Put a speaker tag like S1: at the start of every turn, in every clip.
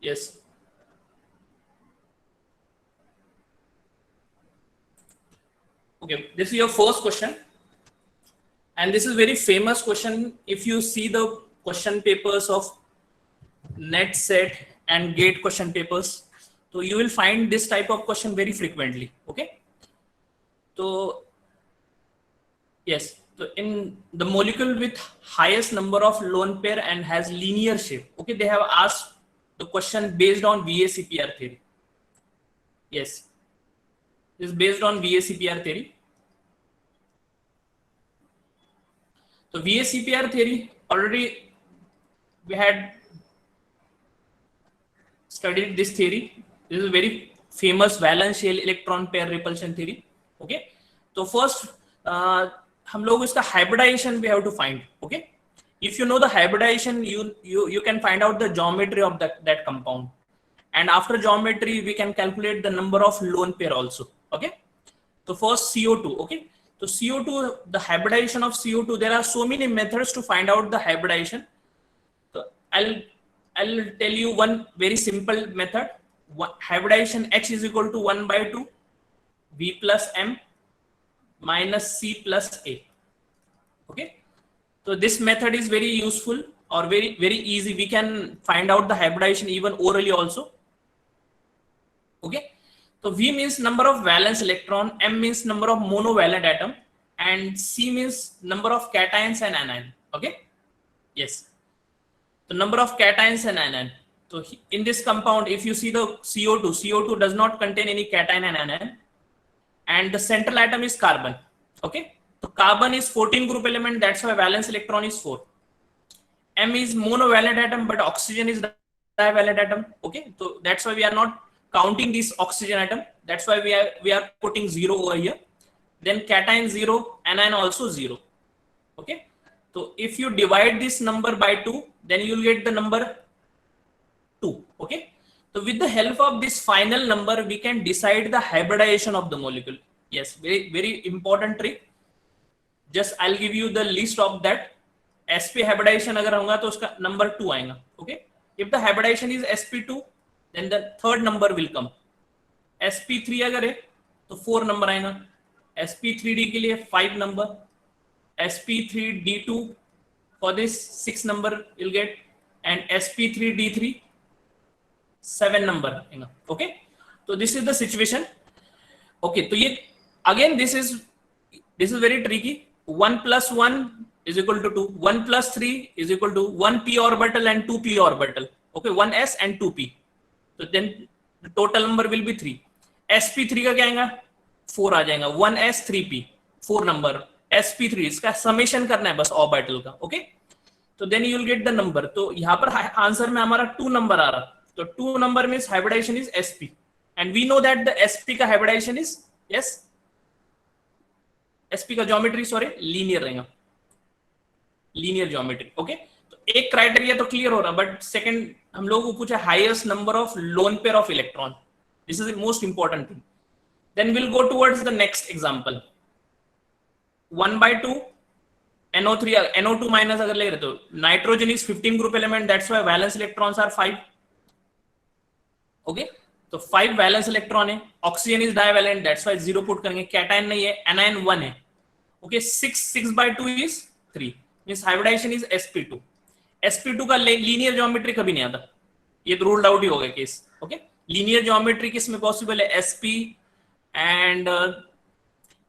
S1: Yes. Okay, this is your first question, and this is very famous question. If you see the question papers of net set and gate question papers, so you will find this type of question very frequently. Okay, so yes, so in the molecule with highest number of lone pair and has linear shape, okay, they have asked the question based on VACPR theory. Yes, this is based on VACPR theory. So VACPR theory, already we had studied this theory. This is a very famous valence shell electron pair repulsion theory. Okay, so first हम लोग इसका hybridization we have to find. Okay, if you know the hybridization, you can find out the geometry of that compound, and after geometry we can calculate the number of lone pair also. Okay, so first CO2. Okay, so CO2, the hybridization of CO2, there are so many methods to find out the hybridization. So I'll tell you one very simple method. Hybridization H is equal to 1 by 2 V plus M minus C plus A. Okay, so this method is very useful or very easy. We can find out the hybridization even orally also. Okay, so V means number of valence electron, M means number of monovalent atom, and C means number of cations and anion. Okay, yes, the number of cations and anion. So in this compound, if you see the CO2 does not contain any cation and anion, and the central atom is carbon. Okay, so carbon is 14 group element, that's why valence electron is 4. M is monovalent atom, but oxygen is divalent atom. Okay, so that's why we are not counting this oxygen atom, that's why we are putting 0 over here. Then cation 0, anion also 0. Okay, so if you divide this number by 2, then you will get the number 2. Okay, so with the help of this final number we can decide the hybridization of the molecule. Yes, very important trick. Just I'll give you the list of that. sp hybridization अगर होगा तो उसका number 2 आएगा. Okay, if the hybridization is sp2, then the third number will come. sp3 अगर है तो 4 number आएगा. sp3d के लिए 5 number. sp3d2 for this 6 number you'll get, and sp3d3 7 number. Okay, so this is the situation. Okay, so ये again this is very tricky. 1 plus 1 is equal to 2. 1 plus 3 is equal to 1 p orbital and 2 p orbital. Okay, 1 s and 2 p. So then the total number will be 3. sp3 का क्या आएगा? 4 आ जाएगा. 1 s 3 p 4 number. sp3 इसका summation करना है बस orbital का. Okay, तो then you will get the number. तो यहाँ पर आंसर में हमारा 2 नंबर आ रहा. तो 2 number means hybridization is sp, and we know that the sp का हाइब्रिडाइजेशन इज यस sp का ज्योमेट्री सॉरी लीनियर रहेगा, लीनियर ज्योमेट्री. ओके, तो एक क्राइटेरिया तो क्लियर हो रहा, बट सेकंड हम लोगों को पूछा highest number of lone pair of electron. This is the most important thing. Then will go towards the next example. 1/2 NO3 NO2 minus अगर ले रहे तो nitrogen is 15 group element, that's why valence electrons are 5. Okay, तो 5 valence electron है. Oxygen is divalent, that's why 0 put करेंगे. Cation नहीं है, anion 1 है. Okay, 6/2 is 3 means hybridization is sp2. sp2 का लीनियर ज्योमेट्री कभी नहीं आता, ये तो रूल्ड आउट ही हो गया केस. ओके, लीनियर ज्योमेट्री किस में पॉसिबल है? sp and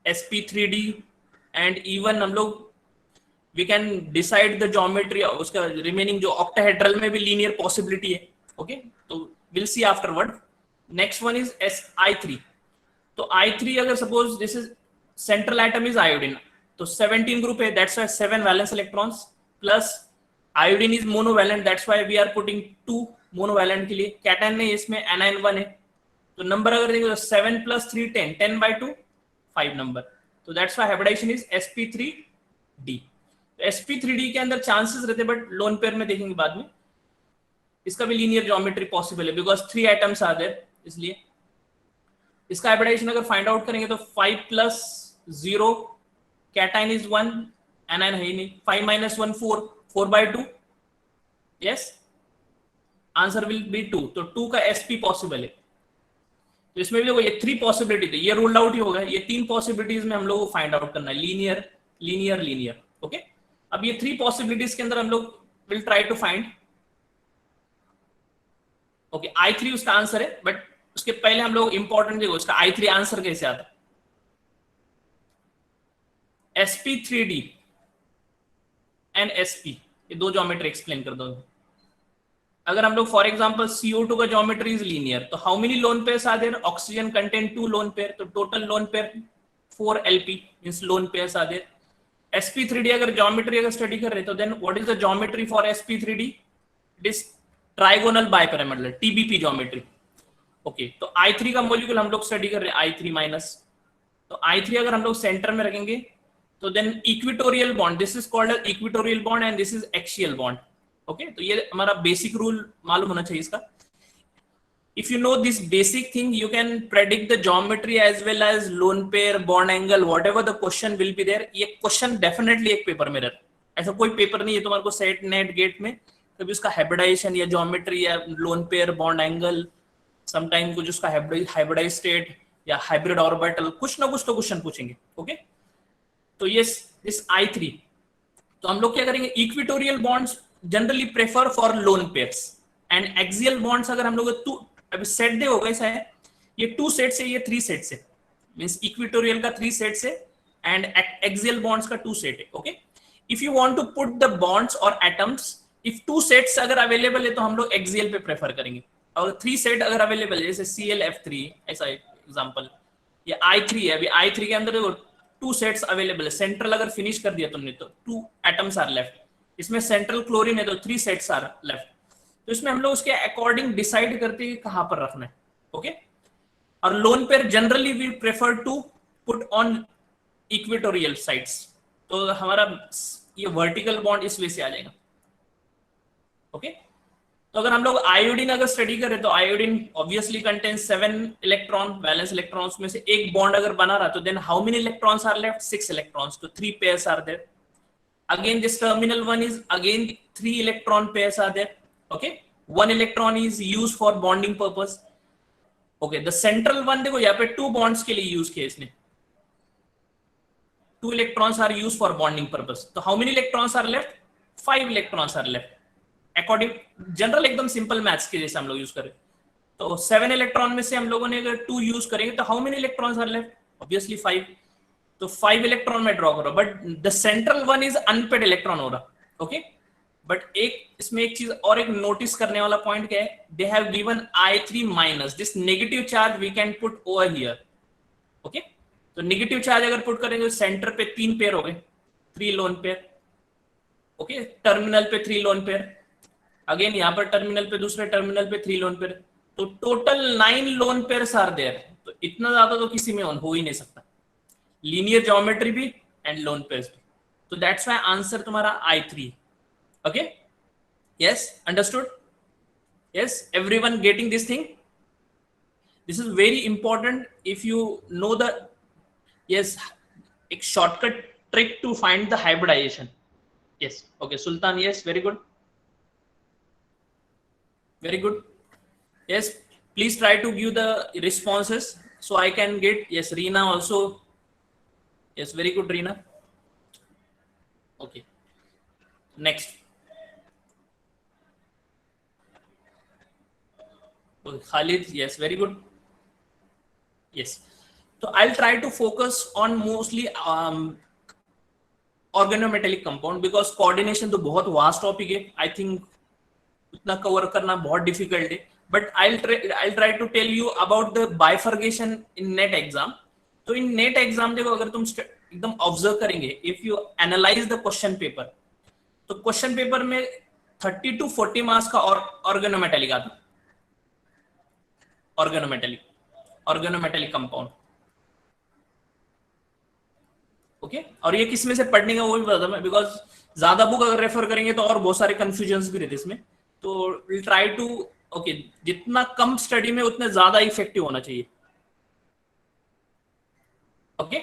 S1: sp3d, and even हम लोग we can decide the geometry उसका रिमेनिंग जो ऑक्टाहेड्रल में भी लीनियर पॉसिबिलिटी है. ओके, तो will see afterward. Next one is I3. तो I3 अगर suppose this is central atom is iodine, तो 17 ग्रुप है, that's why 7 valence electrons, plus iodine is monovalent, that's why we are putting 2 monovalent के लिए. Cation नहीं, इसमें anion 1 है. तो नंबर अगर देखें तो 7 + 3 10, 10/2 5 नंबर. तो that's why hybridisation is sp3d. तो sp3d के अंदर चांसेस रहते, बट लोन पेयर में देखेंगे बाद में. इसका भी लीनियर ज्योमेट्री पॉसिबल है बिकॉज 3 एटम्स आर देयर, इसलिए इसका हाइब्रिडाइजेशन अगर फाइंड आउट करेंगे तो 5 + 0 कैटायन इज 1, एनायन है ही नहीं. 5 - 1 4, 4/2. यस, आंसर विल बी 2, तो 2 का sp पॉसिबल है। तो इसमें भी देखो ये 3 पॉसिबिलिटी थी, ये रूल्ड आउट ही होगा। ये 3 पॉसिबिलिटीज में हम लोग को फाइंड आउट करना है, लीनियर लीनियर लीनियर। ओके, अब ये 3 पॉसिबिलिटीज के अंदर हम लोग will try to find. Okay, I3 उसका आंसर है, बट उसके पहले हम लोग इंपॉर्टेंट देखो उसका I3 आंसर कैसे आता है। sp3d एंड sp, ये दो ज्योमेट्री एक्सप्लेन कर दो। अगर हम लोग फॉर एग्जांपल CO2 का ज्योमेट्री इज लीनियर, तो how many lone pairs are there? Oxygen contain 2 lone pair, तो total lone pair 4 LP means lone pairs are there. sp3d अगर ज्योमेट्री अगर स्टडी कर रहे तो then what is the geometry for sp3d? It is trigonal bipyramidal, TBP geometry. Okay, तो I3 का molecule हम लोग स्टडी कर रहे हैं I3 माइनस, तो I3 अगर हम लोग सेंटर में रखेंगे तो then equatorial bond, this is called as equatorial bond and this is axial bond. Okay, तो ये हमारा बेसिक रूल मालूम होना चाहिए इसका। If you know this basic thing, you can predict the geometry as well as lone pair, bond angle, whatever the question will be there. ये question definitely एक paper में रहता है, ऐसा कोई पेपर नहीं है तुम्हारे को सेट नेट गेट में कभी उसका हाइब्रिडाइजेशन या ज्योमेट्री या lone pair bond angle, sometime कुछ उसका हाइब्रिडाइज स्टेट या हाइब्रिड ऑर्बिटल, कुछ ना कुछ तो क्वेश्चन पूछेंगे। ओके, तो ये दिस I3, तो हम लोग क्या करेंगे, equatorial bonds generally prefer for lone pairs and axial bonds अगर हम लोग अभी सेट दे होगा ऐसा है, ये 2 सेट से, ये 3 सेट से, मींस इक्विटोरियल का 3 सेट से एंड एक्सियल बॉन्ड्स का 2 सेट है। Okay, if you want to put the bonds और एटम्स, इफ 2 सेट्स अगर अवेलेबल है तो हम लोग एक्सियल पे प्रेफर करेंगे, और 3 सेट अगर अवेलेबल है जैसे ClF3 ऐसा एग्जांपल, ये I3 है, अभी I3 के अंदर 2 सेट्स अवेलेबल है, सेंट्रल अगर फिनिश कर दिया तुमने तो 2 एटम्स आर लेफ्ट, इसमें सेंट्रल क्लोरीन है तो 3 सेट्स आर लेफ्ट। तो इसमें हम लोग उसके अकॉर्डिंग डिसाइड करते हैं कहां पर रखना है। ओके, और lone pair generally we prefer to put on equatorial sides, तो हमारा ये वर्टिकल बॉन्ड इस वे से आ जाएगा। ओके, तो अगर हम लोग आयोडीन अगर स्टडी करें तो iodine obviously contain 7 electron, valence electrons में से एक बॉन्ड अगर बना रहा तो then how many electrons are left? 6 electrons, तो 3 pairs are there. Again this terminal one is again 3 electron pairs are there. Okay, 1 electron is used for bonding purpose. Okay, the central one देखो यहाँ पे 2 bonds के लिए use किया इसने, 2 electrons are used for bonding purpose. तो how many electrons are left? 5 electrons are left. According general एकदम simple maths के जैसे हम लोग यूज करें तो 7 इलेक्ट्रॉन में से हम लोगों ने अगर 2 यूज करेंगे तो how many electrons are left? Obviously 5, तो 5 इलेक्ट्रॉन में ड्रॉ करो, but the central one is unpaired electron हो रहा। ओके, बट एक इसमें एक चीज और एक नोटिस करने वाला पॉइंट क्या है, they have given I3 minus, this negative charge we can put over here. Okay, तो नेगेटिव चार्ज अगर पुट करेंगे तो सेंटर पे 3 पेयर हो गए, 3 लोन पेयर। ओके, टर्मिनल पे 3 लोन पेयर, अगेन यहाँ पर टर्मिनल पे, दूसरे टर्मिनल पे 3 लोन पेयर, तो total 9 lone pairs are there. तो इतना ज्यादा तो किसी में हो ही नहीं सकता, लीनियर ज्योमेट्री भी एंड लोन पेयर्स भी, तो दैट्स व्हाई आंसर तुम्हारा I3। Okay, yes, understood? Yes, everyone getting this thing? This is very important if you know the, yes, एक shortcut trick to find the hybridisation. Yes, okay, Sultan, yes, very good, very good. Yes, please try to give the responses so I can get, yes, Reena also, yes, very good, Reena. Okay, next. Okay, Khalid, yes, very good. Yes, so I'll try to focus on mostly organometallic compound because coordination तो बहुत vast topic है, I think उतना cover करना बहुत difficult है, but I try to tell you about the bifurcation in NET exam. तो in NET exam देखो अगर तुम एकदम ऑब्जर्व करेंगे, if you analyse the question paper, तो क्वेश्चन पेपर में 30 to 40 मार्क्स का ऑर्गेनोमेटेलिक आता, ऑर्गेनोमेटेलिक कंपाउंड। ओके, और ये किस में से पढ़ने का वो भी बता, बिकॉज ज्यादा बुक अगर रेफर करेंगे तो और बहुत सारे कंफ्यूजन भी रहते इसमें, तो विल ट्राई टू, ओके, जितना कम स्टडी में उतने ज्यादा इफेक्टिव होना चाहिए। ओके,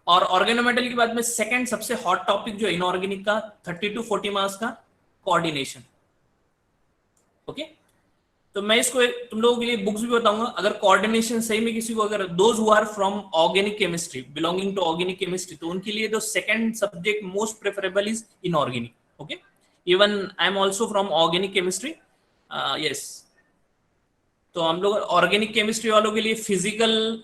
S1: और ऑर्गेनोमेटल के बाद में सेकंड सबसे हॉट टॉपिक जो इनऑर्गेनिक का 30 to 40 मार्क्स का, कोऑर्डिनेशन। ओके, तो मैं इसको तुम लोगों के लिए बुक्स भी बताऊंगा। अगर कोऑर्डिनेशन सही में किसी को, अगर those who are from organic chemistry, belonging to organic chemistry, तो उनके लिए तो second subject most preferable is inorganic. Okay, even I am also from organic chemistry. Yes, तो हम लोग ऑर्गेनिक केमिस्ट्री वालों के लिए फिजिकल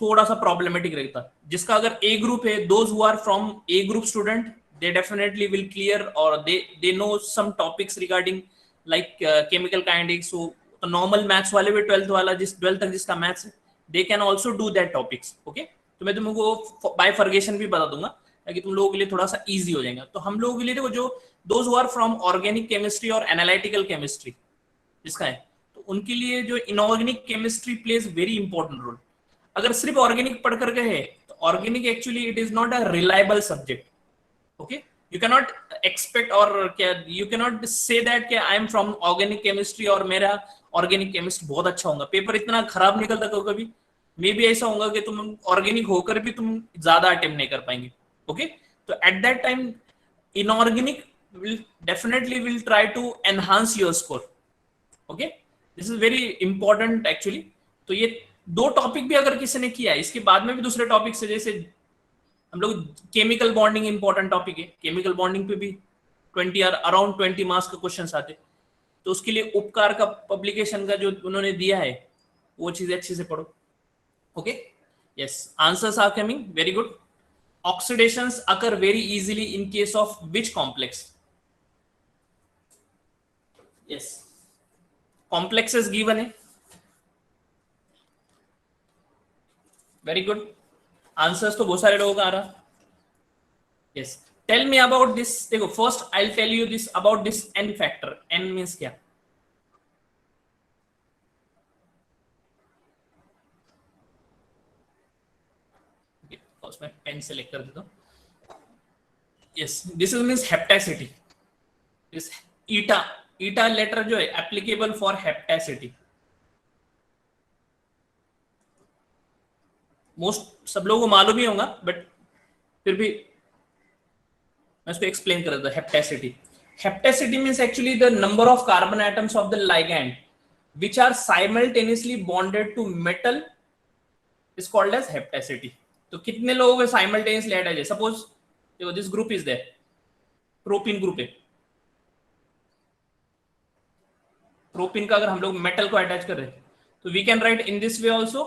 S1: थोड़ा सा प्रॉब्लमेटिक रहता है। जिसका अगर ए ग्रुप है, those who are from A group student, they definitely will clear, और they know some topics regarding like chemical kinetics. तो नॉर्मल मैथ्स वाले भी, 12th वाला, जिस 12th तक जिसका मैथ्स है, they can also do that topics. Okay, तो मैं तुमको बाय फॉरगेशन भी बता दूंगा ताकि तुम लोगों के लिए थोड़ा सा इजी हो जाएगा। तो हम लोगों के लिए देखो, जो those who are from organic chemistry और एनालिटिकल केमिस्ट्री जिसका है, तो उनके लिए जो inorganic chemistry plays very important role. अगर सिर्फ ऑर्गेनिक पढ़ करके है, तो organic actually it is not a reliable subject. Okay, you can not expect, और क्या you can not say that कि I am from organic chemistry और मेरा ऑर्गेनिक केमिस्ट बहुत अच्छा होगा। पेपर इतना खराब निकलता कभी कभी, मे भी ऐसा होगा कि तुम ऑर्गेनिक होकर भी तुम ज्यादा अटेम्प्ट नहीं कर पाएंगे। ओके, तो eight that time inorganic will definitely will try to enhance your score. Okay, this is very important actually. तो ये दो टॉपिक भी अगर किसी ने किया है, इसके बाद में भी दूसरे टॉपिक से, जैसे हम लोग केमिकल बॉन्डिंग इंपॉर्टेंट टॉपिक है, केमिकल बॉन्डिंग पे भी 20 अराउंड 20 मार्क्स का क्वेश्चन आते, तो उसके लिए उपकार का पब्लिकेशन का जो उन्होंने दिया है, वो चीजें अच्छे से पढ़ो। Okay, yes, answers are coming, very good. Oxidations occur very easily in case of which complex? Yes, complexes given है, वेरी गुड। आंसर्स तो बहुत सारे लोगों का आ रहा। Yes, tell me about this. देखो, first I will tell you this about this n factor. N means क्या? फर्स्ट मैं पेन सेलेक्ट कर देता हूं। Yes, this is means hapticity. This eta, eta letter जो है एप्लीकेबल फॉर हेप्टेसिटी। मोस्ट सब लोगों को मालूम ही होगा, बट फिर भी मैं इसको एक्सप्लेन कर देता हूं। Hapticity, hapticity means actually the number of carbon atoms of the ligand which are simultaneously bonded to metal is called as heptacity. तो कितने लोगों के साइमल्टेनियसली अटैच है? सपोज देखो, this group is there, propyne group है। Propyne का अगर हम लोग मेटल को अटैच कर रहे हैं, तो we can write in this way also,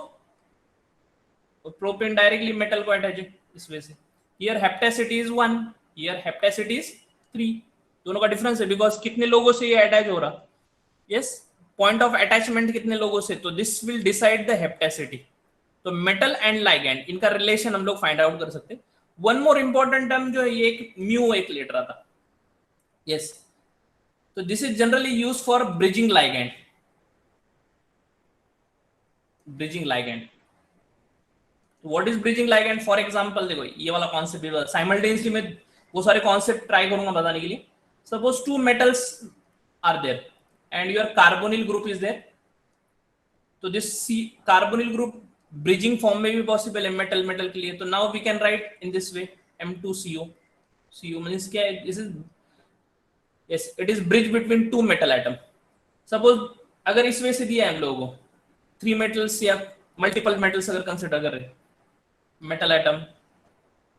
S1: propyne directly metal को अटैच है इस वे से। Here hapticity is 1, here hapticity is 3। दोनों का डिफरेंस है, बिकॉज कितने लोगों से ये अटैच हो रहा। यस, पॉइंट ऑफ अटैचमेंट कितने लोगों से, तो दिस विल डिसाइड द हेप्टेसिटी। तो मेटल एंड लाइगैंड, इनका रिलेशन हम लोग फाइंड आउट कर सकते हैं। वन मोर इंपॉर्टेंट टर्म जो है, ये एक म्यू एक लेट रहा था। यस, तो this is generally use for bridging ligand. Bridging ligand, what is bridging ligand? For example देखो, ये वाला कॉन्सेप्ट साइमल्टेनियसली मैं वो सारे कॉन्सेप्ट ट्राई करूंगा बताने के लिए। Suppose two metals are there and your carbonyl group is there, तो this carbonyl group bridging form में भी पॉसिबल है मेटल मेटल के लिए। तो now we can write in this way M2CO। CO means क्या है? This is, yes, it is bridge between two metal atom. Suppose अगर इस वे से दिया है हम लोगों को 3 मेटल्स या मल्टीपल मेटल्स अगर कंसिडर कर रहे, metal atom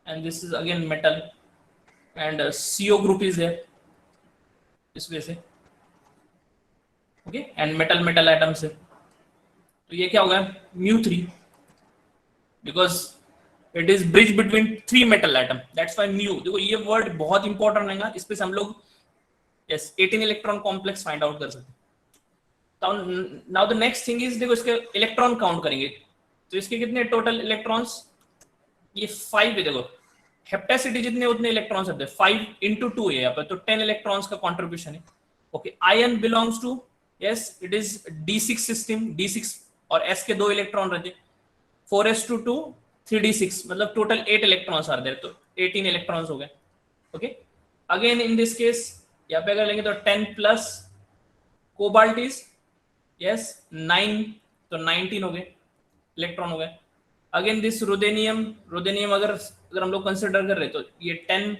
S1: and this is again metal and CO group is there इस वे से। Okay, and metal metal atom से, तो ये क्या होगा? μ3, because it is bridge between 3 metal atom, that's why mu. देखो, ये वर्ड बहुत इंपॉर्टेंट रहेगा, इस पे से हम लोग yes 18 electron complex find out कर सकते हैं। Now the next thing is, देखो इसके इलेक्ट्रॉन काउंट करेंगे, तो इसके कितने टोटल इलेक्ट्रॉन्स? ये 5 है। देखो, हेप्टेसिटी जितने उतने इलेक्ट्रॉन्स होते हैं, 5 into 2 है यहाँ पे, तो 10 इलेक्ट्रॉन्स का कॉन्ट्रीब्यूशन है। Okay, ion belongs to, yes, it is D6 system, D6 और S के 2 इलेक्ट्रॉन रहते, 4s2 3d6, मतलब टोटल 8 इलेक्ट्रॉन्स आर देयर, तो 18 इलेक्ट्रॉन्स हो गए। Okay, again in this case यहाँ पे अगर लेंगे तो 10 प्लस कोबाल्ट इज यस 9, तो 19 हो गए इलेक्ट्रॉन हो गए। अगेन दिस रुदेनियम, रुदेनियम अगर हम लोग कंसिडर कर रहे तो ये 10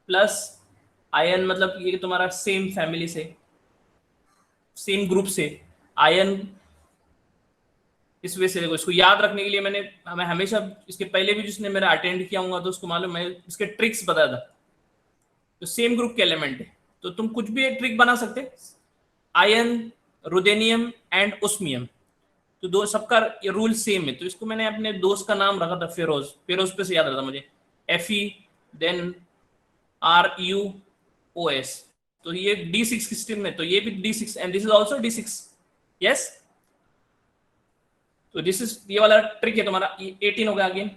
S1: प्लस आयन, मतलब ये तुम्हारा सेम फैमिली से सेम ग्रुप से आयन, इस वजह से देखो इसको याद रखने के लिए मैं हमेशा इसके पहले भी जिसने मेरा अटेंड किया होगा तो उसको मालूम, मैं इसके ट्रिक्स बता था। तो सेम ग्रुप के एलिमेंट है तो तुम कुछ भी एक ट्रिक बना सकते, आयन, रुदेनियम एंड ओस्मियम, तो दो सबका रूल सेम है। तो इसको मैंने अपने दोस्त का नाम रखा था फेरोज, फेरोज पे से याद रहा था मुझे, Fe देन RuOS। तो ये D6 सिस्टम में, तो ये भी D6 and this is also D6। Yes, तो दिस इज, ये वाला ट्रिक है तुम्हारा 18 होगा again,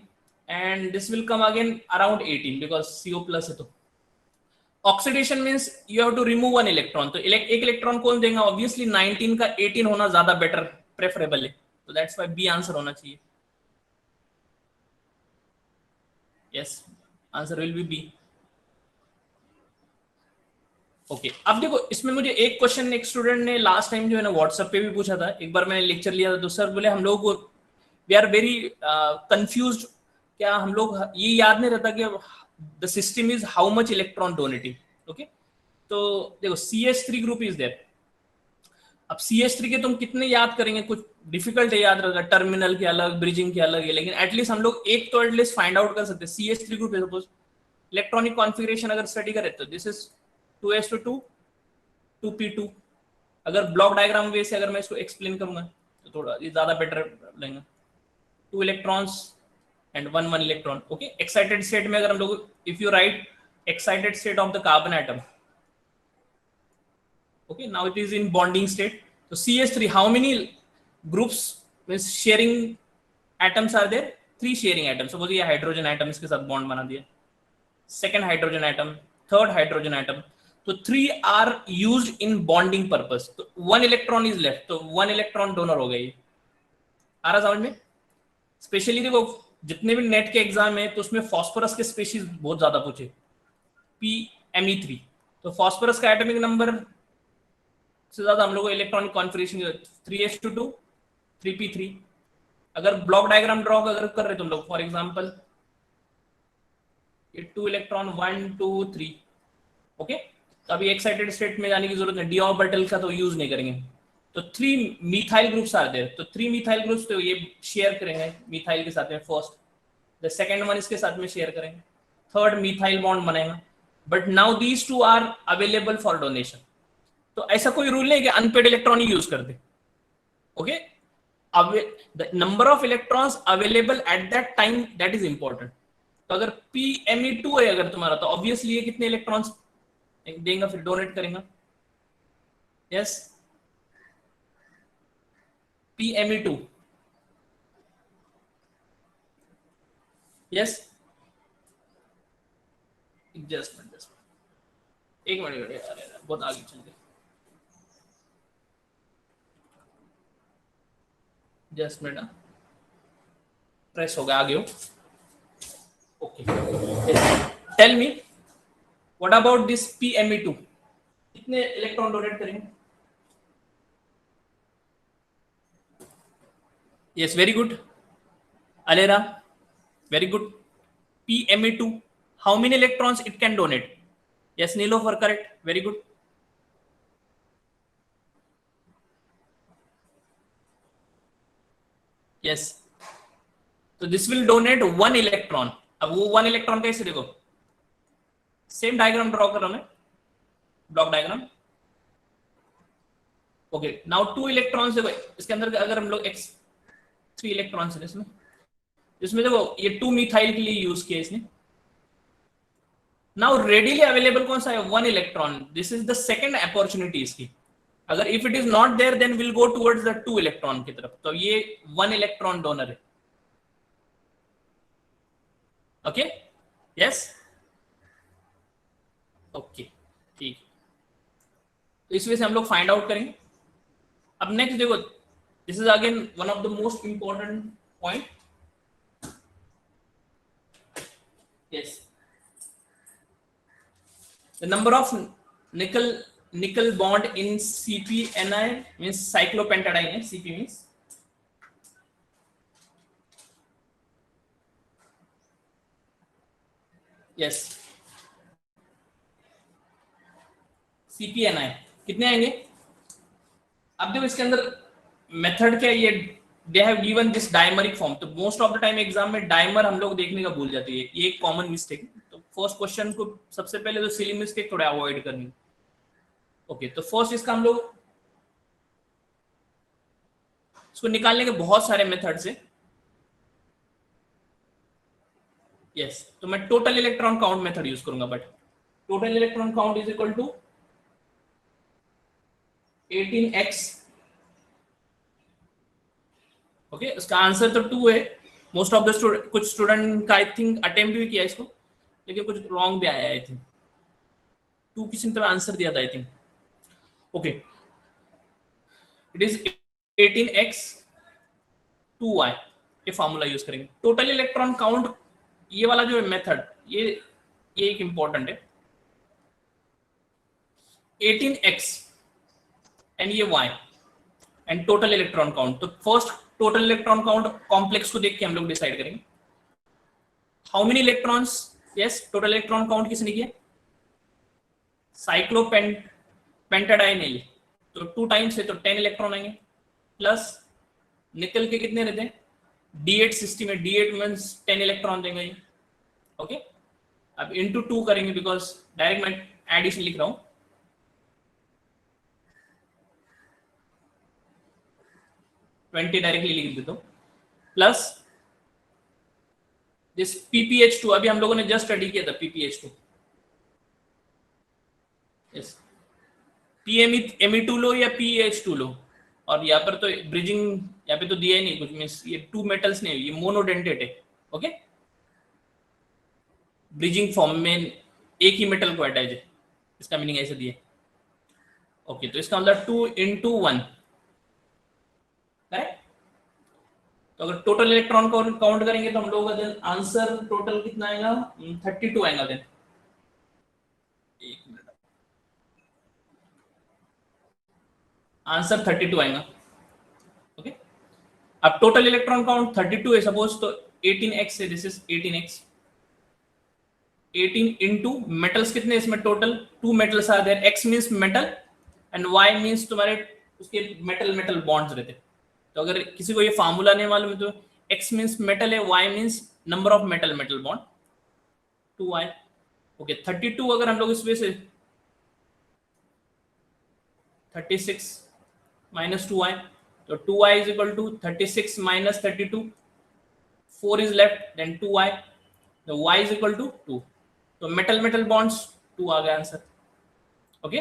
S1: and this will come again around 18 because CO plus है। तो oxidation means you have to remove one electron, तो एक इलेक्ट्रॉन कौन देगा, ऑब्वियसली 19 का 18 होना ज्यादा बेटर प्रेफरेबल है, तो दैट्स व्हाई बी आंसर होना चाहिए। Yes, answer will be B. Okay, अब देखो इसमें मुझे एक क्वेश्चन एक स्टूडेंट ने लास्ट टाइम जो है ना व्हाट्सएप पे भी पूछा था, एक बार मैंने लेक्चर लिया था तो सर बोले हम लोग वी आर वेरी कंफ्यूज्ड, क्या हम लोग ये याद नहीं रहता कि the system is how much electron donating. Okay, तो देखो CH3 ग्रुप इज देयर। अब CH3 के तुम कितने याद करेंगे, कुछ डिफिकल्ट है याद रखना, टर्मिनल के अलग, ब्रिजिंग के अलग है, लेकिन एटलीस्ट हम लोग एक तो एटलीस्ट फाइंड आउट कर सकते हैं। CH3 ग्रुप है सपोज, इलेक्ट्रॉनिक कॉन्फ़िगरेशन अगर स्टडी करें तो दिस इज 2s2 2p2। अगर ब्लॉक डायग्राम वे से अगर मैं इसको एक्सप्लेन करूंगा तो थोड़ा ये ज्यादा बेटर लगेगा। 2 electrons and 1 electron. Okay, excited state में अगर हम लोग, if you right excited state of the carbon atom, okay, now it is in bonding state. So CH3, how many groups means sharing atoms are there? 3 sharing atoms. Suppose ये hydrogen atom इसके साथ bond बना दिया, second hydrogen atom, third hydrogen atom, तो 3 are used in bonding purpose, तो 1 electron is left, तो 1 electron donor हो गई। आ रहा समझ में? स्पेशली देखो जितने भी नेट के एग्जाम है तो उसमें फास्फोरस के स्पेशीज बहुत ज्यादा पूछे, PMe3, तो फास्फोरस का एटॉमिक नंबर से ज्यादा हम लोग को इलेक्ट्रॉनिक कॉन्फ़िगरेशन 3s2 3p3। अगर ब्लॉक डायग्राम ड्रॉ अगर कर रहे तुम लोग फॉर एग्जांपल, ये 2 इलेक्ट्रॉन 1 2 3। ओके, तो अभी एक्साइटेड स्टेट में जाने की जरूरत नहीं, डी ऑर्बिटल का तो यूज नहीं करेंगे। तो 3 मिथाइल ग्रुप्स आर देयर, तो 3 मिथाइल ग्रुप्स तो ये शेयर करेंगे मिथाइल के साथ में, फर्स्ट द सेकंड वन इसके साथ में शेयर करेंगे, थर्ड मिथाइल बॉन्ड बनेगा, but now these two are available for donation. तो ऐसा कोई रूल नहीं कि अनपेड इलेक्ट्रॉन ही यूज कर दे। Okay, the number of electrons available at that time that is important. तो अगर PMe2 है अगर तुम्हारा, तो ऑब्वियसली ये कितने इलेक्ट्रॉन्स देगा, फिर डोनेट करेगा। Yes, PMe2। यस, जस्ट एक मिनट, बहुत आगे चल गए, जस्ट मिनट, प्रेस हो गया, आगे हो। Okay, tell me what about this PMe2, कितने इलेक्ट्रॉन डोनेट करेंगे? Yes, very good Alera, very good. PMe2, how many electrons it can donate? Yes, Nilofer, correct, very good. Yes, so this will donate 1 electron. अब वो 1 electron कैसे देखो, same diagram draw कर रहा हूं मैं, block diagram. Okay, now 2 electrons देखो इसके अंदर, अगर हम लोग 3 इलेक्ट्रॉन्स है इसमें, इसमें देखो ये 2 मिथाइल के लिए यूज किया इसने। नाउ रेडीली अवेलेबल कौन सा है, 1 electron, this is the second opportunity इसकी। अगर if it is not there then will go towards the 2 electron की तरफ, तो ये 1 इलेक्ट्रॉन डोनर है। ओके, यस, ओके, ठीक, तो इस वजह से हम लोग फाइंड आउट करेंगे। अब नेक्स्ट देखो, this is again one of the most important point. Yes, the number of nickel bond in CpNi means cyclopentadiene है, Cp means yes, CpNi कितने आएंगे? अब देखो इसके अंदर मेथड क्या है, ये they have given this dimeric form. तो most of the time exam में डायमर हम लोग देखने का भूल जाते हैं, ये एक कॉमन मिस्टेक। तो फर्स्ट क्वेश्चन को सबसे पहले तो सिली मिस्टेक थोड़ा अवॉइड करनी। ओके, तो फर्स्ट इसका हम लोग इसको निकालने के बहुत सारे मेथड्स है। यस, तो मैं total electron count method use करूंगा, but total electron count is equal to 18x। Okay, इसका आंसर तो 2 है। मोस्ट ऑफ द स्टूडेंट, कुछ स्टूडेंट का आई थिंक अटेम्प्ट भी किया इसको, लेकिन कुछ रॉन्ग भी आया आई थिंक। 2 किसी ने तो आंसर दिया था I think. Okay, it is 18x 2y, ये फॉर्मूला यूज करेंगे। टोटल इलेक्ट्रॉन काउंट, ये वाला जो है मेथड, ये एक इंपॉर्टेंट है। 18x एंड ये y and total electron count. तो first total electron count complex को देख के हम लोग डिसाइड करेंगे how many electrons. Yes, total electron count किसने किया? साइक्लोपेंटाडाइन है, तो 2 टाइम्स है तो 10 इलेक्ट्रॉन आएंगे, प्लस निकल के कितने रहते हैं? D8 सिस्टम में, D8 मींस 10 इलेक्ट्रॉन देंगे ये। ओके, अब इनटू 2 करेंगे बिकॉज डायरेक्ट मैं एडिशन लिख रहा हूं। डायरेक्टली लिख देता हूं, प्लस दिस PPH2, अभी हम लोगों ने जस्ट स्टडी किया था PPH2। यस, PMe2 लो या PH2 लो, और यहाँ पर तो ब्रिजिंग यहाँ पे तो दिया ही नहीं कुछ, मींस ये 2 मेटल्स नहीं, ये मोनोडेंटेट है। ओके, ब्रिजिंग फॉर्म में एक ही मेटल को अटैच है, इसका मीनिंग ऐसे दिया। ओके, तो इसका मतलब 2 into 1, करेक्ट। तो अगर टोटल इलेक्ट्रॉन को काउंट करेंगे तो हम लोग का आंसर टोटल कितना आएगा? 32 आएगा। देन एक मिनट, आंसर 32 आएगा। ओके, अब टोटल इलेक्ट्रॉन काउंट 32 है सपोज, तो 18x है, this is 18x। 18 into metals कितने इसमें total? 2 metals are there. x means metal and y means तुम्हारे उसके मेटल मेटल बॉन्ड्स रहते। तो अगर किसी को ये फार्मूला नहीं मालूम है तो x मींस मेटल है, y means number of metal metal bond, 2y। Okay, 32 अगर हम लोग इस वे से 36 minus 2y, तो 2y is equal to 36 minus 32, 4 is left, then 2y, the y is equal to 2, तो मेटल मेटल बॉन्ड्स 2 आ गया answer. Okay,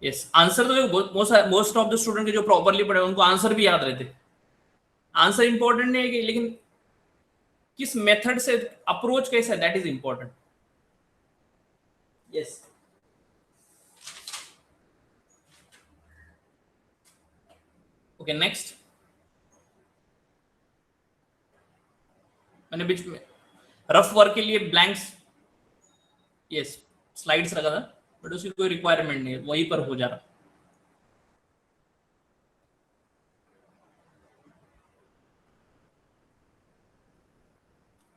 S1: yes, answer तो most of the student के जो प्रॉपरली पढ़े उनको आंसर भी याद रहते। आंसर इंपॉर्टेंट नहीं है कि, लेकिन किस मेथड से अप्रोच कैसा है, that is important. Yes, okay, next. मैंने बीच में रफ वर्क के लिए ब्लैंक्स, यस, स्लाइड्स रखा था, बट उसकी कोई रिक्वायरमेंट नहीं है, वहीं पर हो जा रहा।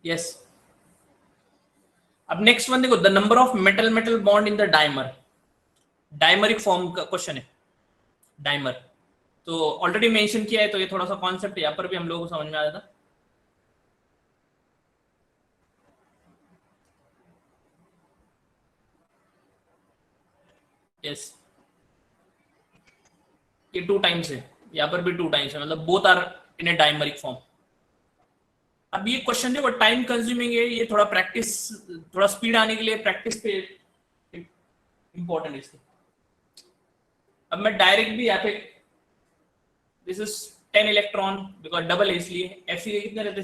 S1: यस, अब नेक्स्ट वन देखो, the number of metal metal bond in the dimer. Dimeric form का क्वेश्चन है, डायमर तो ऑलरेडी मेंशन किया है, तो ये थोड़ा सा कॉन्सेप्ट यहाँ पर भी हम लोगों को समझ में आ जाता। यस, ये 2 टाइम्स है, यहाँ पर भी 2 टाइम्स है, मतलब both are in a dimeric form. अब ये क्वेश्चन जो टाइम कंज्यूमिंग है, ये थोड़ा प्रैक्टिस, थोड़ा स्पीड आने के लिए प्रैक्टिस पे इंपॉर्टेंट है। अब मैं डायरेक्ट भी यहाँ पे, this is 10 electron because double है, इसलिए Fe के कितने रहते?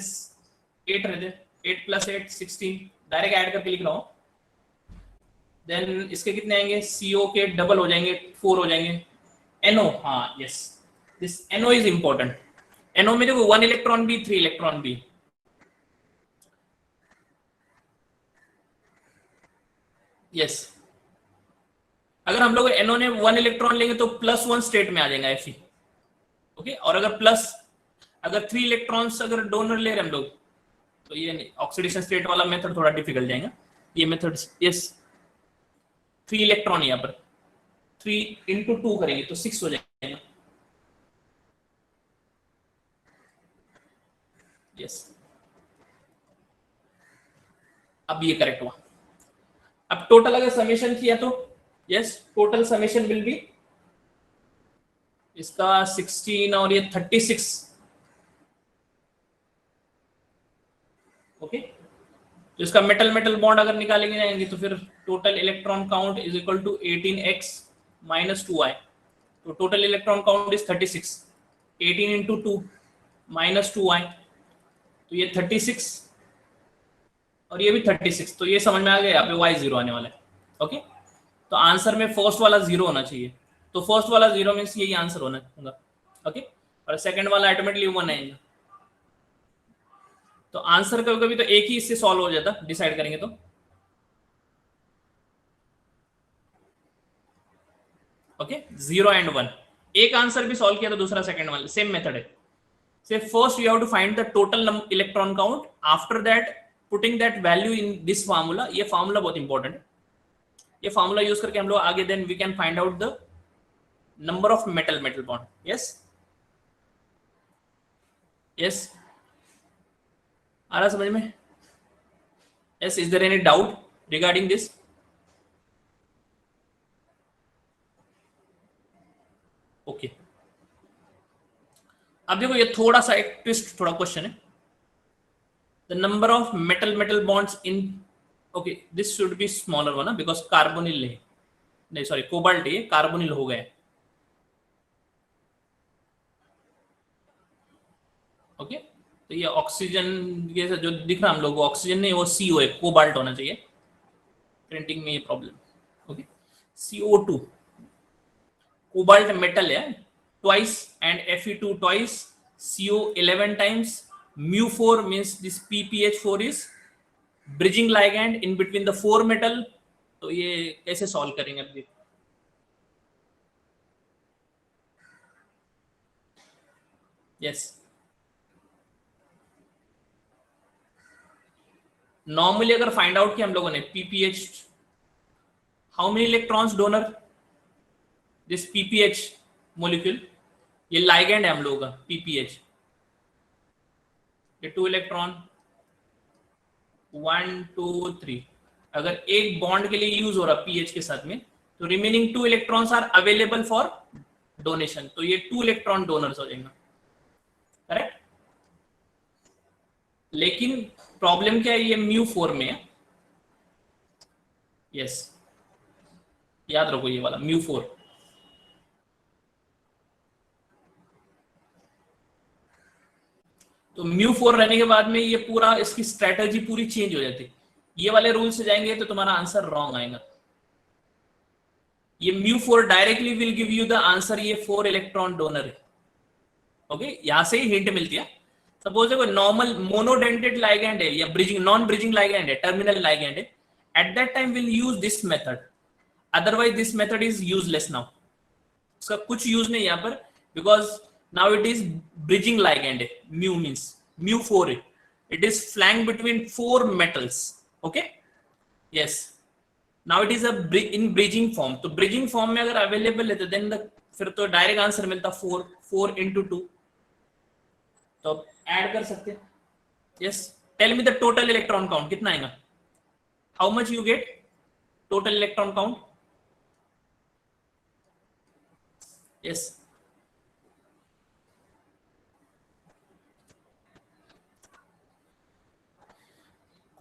S1: 8 रहते, 8 + 8 16, डायरेक्ट ऐड करके लिख रहा हूँ। देन इसके कितने आएंगे? CO के डबल हो जाएंगे, 4 हो जाएंगे। NO, हाँ yes, this NO is important. NO में देखो 1 इलेक्ट्रॉन भी, 3 इलेक्ट्रॉन भी। यस, अगर हम लोग NO ने 1 इलेक्ट्रॉन लेंगे तो +1 स्टेट में आ जाएगा Fe। ओके, और अगर 3 इलेक्ट्रॉन्स अगर डोनर ले रहे हम लोग, तो ये ऑक्सीडेशन स्टेट वाला मेथड थोड़ा डिफिकल्ट जाएगा, ये मेथड। यस, 3 इलेक्ट्रॉन यहाँ पर 3 × 2 करेंगे तो 6 हो जाएगा। यस, अब ये करेक्ट हुआ। अब टोटल अगर समेशन किया तो yes, total summation will be इसका 16 और ये 36। ओके, तो इसका मेटल मेटल बॉन्ड अगर निकालेंगे जाएंगे तो फिर total electron count is equal to 18x minus 2y। तो total electron count is 36, 18 into 2 minus 2y, तो ये 36 और ये भी 36। तो ये समझ में आ गया, यहाँ पे y जीरो आने वाला है। ओके, तो आंसर में फर्स्ट वाला जीरो होना चाहिए, तो फर्स्ट वाला जीरो मीन्स यही आंसर होना होगा। ओके, और सेकंड वाला ऑटोमेटिकली 1 आएगा। तो आंसर कभी कभी तो एक ही इससे सॉल्व हो जाता डिसाइड करेंगे तो। ओके, 0 एंड 1, एक आंसर भी सॉल्व किया तो दूसरा सेकंड वाला सेम मेथड है। So first you have to find the total electron count, after that putting that value in this formula. ये फार्मूला बहुत इंपॉर्टेंट है, ये फार्मूला यूज करके हम लोग आगे then we can find out the number of metal metal bond. Yes yes, आ रहा समझ में? Yes, is there any doubt regarding this? Okay, अब देखो ये थोड़ा सा एक ट्विस्ट, थोड़ा क्वेश्चन है। The number of metal metal bonds in, okay this should be smaller one because carbonyl है, नहीं सॉरी कोबाल्ट, ये कार्बोनिल हो गए। ओके, तो ये ऑक्सीजन ये जो दिख रहा हम लोग को ऑक्सीजन नहीं, वो CO है, कोबाल्ट होना चाहिए, प्रिंटिंग में ये problem. Okay, CO2 cobalt metal है twice and Fe2 twice, CO 11 times, mu4 means this PPH4 is bridging ligand in between the 4 metal। तो ये कैसे सॉल्व करेंगे अभी? यस, नॉर्मली अगर फाइंड आउट किया हम लोगों ने PPH, how many electrons donor, this PPH molecule, ये लाइगैंड है हम लोगों का PPH, ये 2 इलेक्ट्रॉन 1 2 3, अगर एक बॉन्ड के लिए यूज हो रहा पीएच के साथ में, तो remaining 2 electrons are available for donation, तो ये 2 इलेक्ट्रॉन डोनर्स हो जाएंगे। करेक्ट, लेकिन प्रॉब्लम क्या है, ये mu4 में है। यस, याद रखो ये वाला mu4। तो mu4 रहने के बाद में ये पूरा इसकी स्ट्रेटजी पूरी चेंज हो जाती है। ये वाले रूल से जाएंगे तो तुम्हारा आंसर रॉन्ग आएगा। ये mu4 directly will give you the answer, ये 4 इलेक्ट्रॉन डोनर है। ओके, यहां से ही हिंट मिलती है। सपोज देखो नॉर्मल मोनोडेंटेड लाइगैंड है या ब्रिजिंग नॉन ब्रिजिंग लाइगैंड है, टर्मिनल लाइगैंड है, eight that time will use this method, otherwise this method is useless. Now उसका कुछ यूज नहीं यहाँ पर, because now it is bridging ligand है, म्यू मींस mu4 है, it is flank between 4 metals. Okay, yes, now it is in bridging form. तो bridging form में अगर अवेलेबल है तो देन फिर तो डायरेक्ट आंसर मिलता 4 into 2, तो ऐड कर सकते हैं। Yes, tell me the total electron count कितना आएगा, how much you get total electron count? Yes,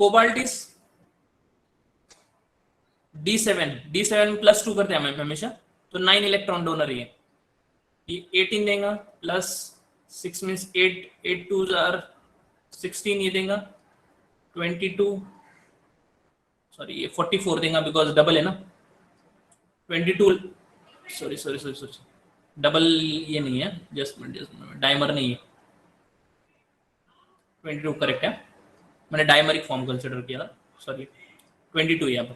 S1: cobalt is D7 plus 2 करते हैं हमेशा, तो 9 इलेक्ट्रॉन डोनर ही है। ये 18 देगा प्लस 6 मीन्स 8 2s आर 16, ये देगा 22, सॉरी ये 44 देगा बिकॉज डबल है ना, 22, सॉरी डबल ये नहीं है, जस्ट डायमर नहीं है, 22 करेक्ट है, मैंने डायमरिक फॉर्म कंसिडर किया था, सॉरी 22 यहाँ पर,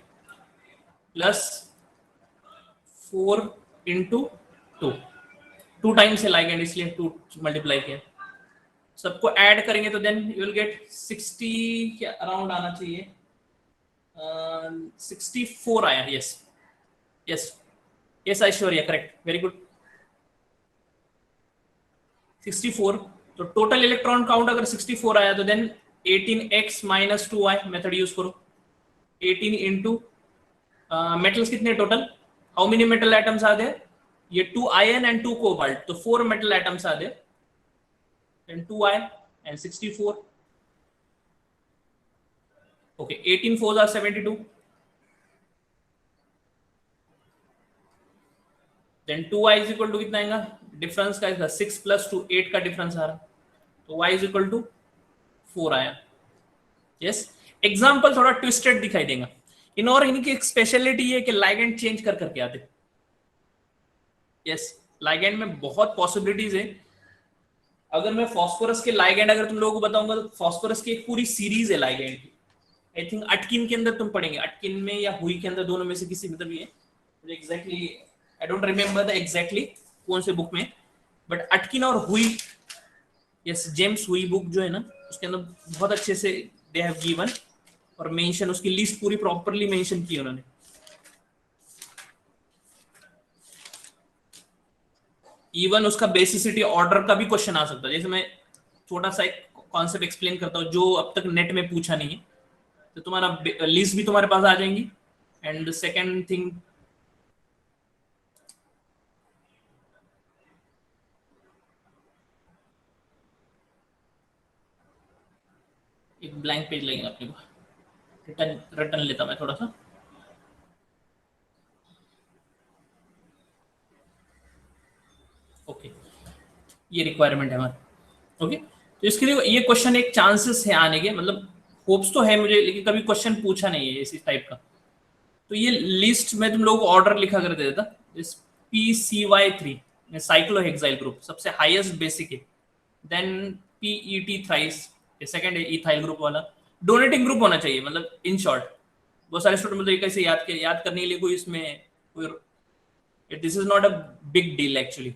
S1: प्लस 4 into 2 टाइम्स है लाइगैंड, इसलिए 2 मल्टीप्लाई किया। सबको ऐड करेंगे तो देन यू विल गेट 60 के अराउंड आना चाहिए, 64 आया। Yes yes yes, Aishwarya correct, very good, 64 तो टोटल इलेक्ट्रॉन काउंट अगर 64 आया तो then 18x - 2y method use करो। 18 इंटू मेटल्स कितने total, how many metal atoms are there, ये 2 आयरन एंड 2 कोबाल्ट, तो 4 metal atoms are there, then 2y and 64, okay, 18 4s are 72, then 2y is equal to कितना आएगा, difference का इसका 6 + 2 8 का difference आ रहा, तो y इज इक्वल टू 4 आया। यस, एग्जाम्पल थोड़ा ट्विस्टेड दिखाई देगा। इनऑर्गेनिक की एक स्पेशलिटी ये कि लाइगेंड चेंज कर करके आते। यस, लाइगेंड में बहुत पॉसिबिलिटीज है। अगर मैं फास्फोरस के लाइगेंड अगर तुम लोगों को बताऊंगा तो फास्फोरस की एक पूरी सीरीज है लाइगेंड की। आई थिंक अटकिन के अंदर तुम पढ़ेंगे, अटकिन में या हुई के अंदर, दोनों में से किसी मतलब ये exactly I don't remember the exactly कौन से बुक में, बट अटकिन और हुई, यस, जेम्स हुई बुक जो है ना, उसके अंदर बहुत अच्छे से दे हैव गिवन और मेंशन, उसकी लिस्ट पूरी प्रॉपर्ली मेंशन की उन्होंने। इवन उसका बेसिसिटी ऑर्डर का भी क्वेश्चन आ सकता है। जैसे मैं छोटा सा एक कॉन्सेप्ट एक्सप्लेन करता हूँ जो अब तक नेट में पूछा नहीं है, तो तुम्हारा लिस्ट भी तुम्हारे पास आ जाएंगी। एंड सेकेंड थिंग, एक ब्लैंक पेज लगेगा अपने को, रिटर्न रिटर्न लेता मैं थोड़ा सा। ओके, ये रिक्वायरमेंट है हमारा। ओके, तो इसके लिए ये क्वेश्चन एक चांसेस है आने के, मतलब होप्स तो है मुझे, लेकिन कभी क्वेश्चन पूछा नहीं है इसी टाइप का। तो ये लिस्ट में तुम लोग ऑर्डर लिखा कर देता, इस PCY3 साइक्लोहेक्साइल ग्रुप सबसे हाईएस्ट बेसिक है, देन PET थ्राइस सेकंड है इथाइल ग्रुप वाला, डोनेटिंग ग्रुप होना चाहिए, मतलब इन शॉर्ट। बहुत सारे स्टूडेंट मतलब कैसे याद करने के लिए कोई इसमें कोई, this is not a big deal actually,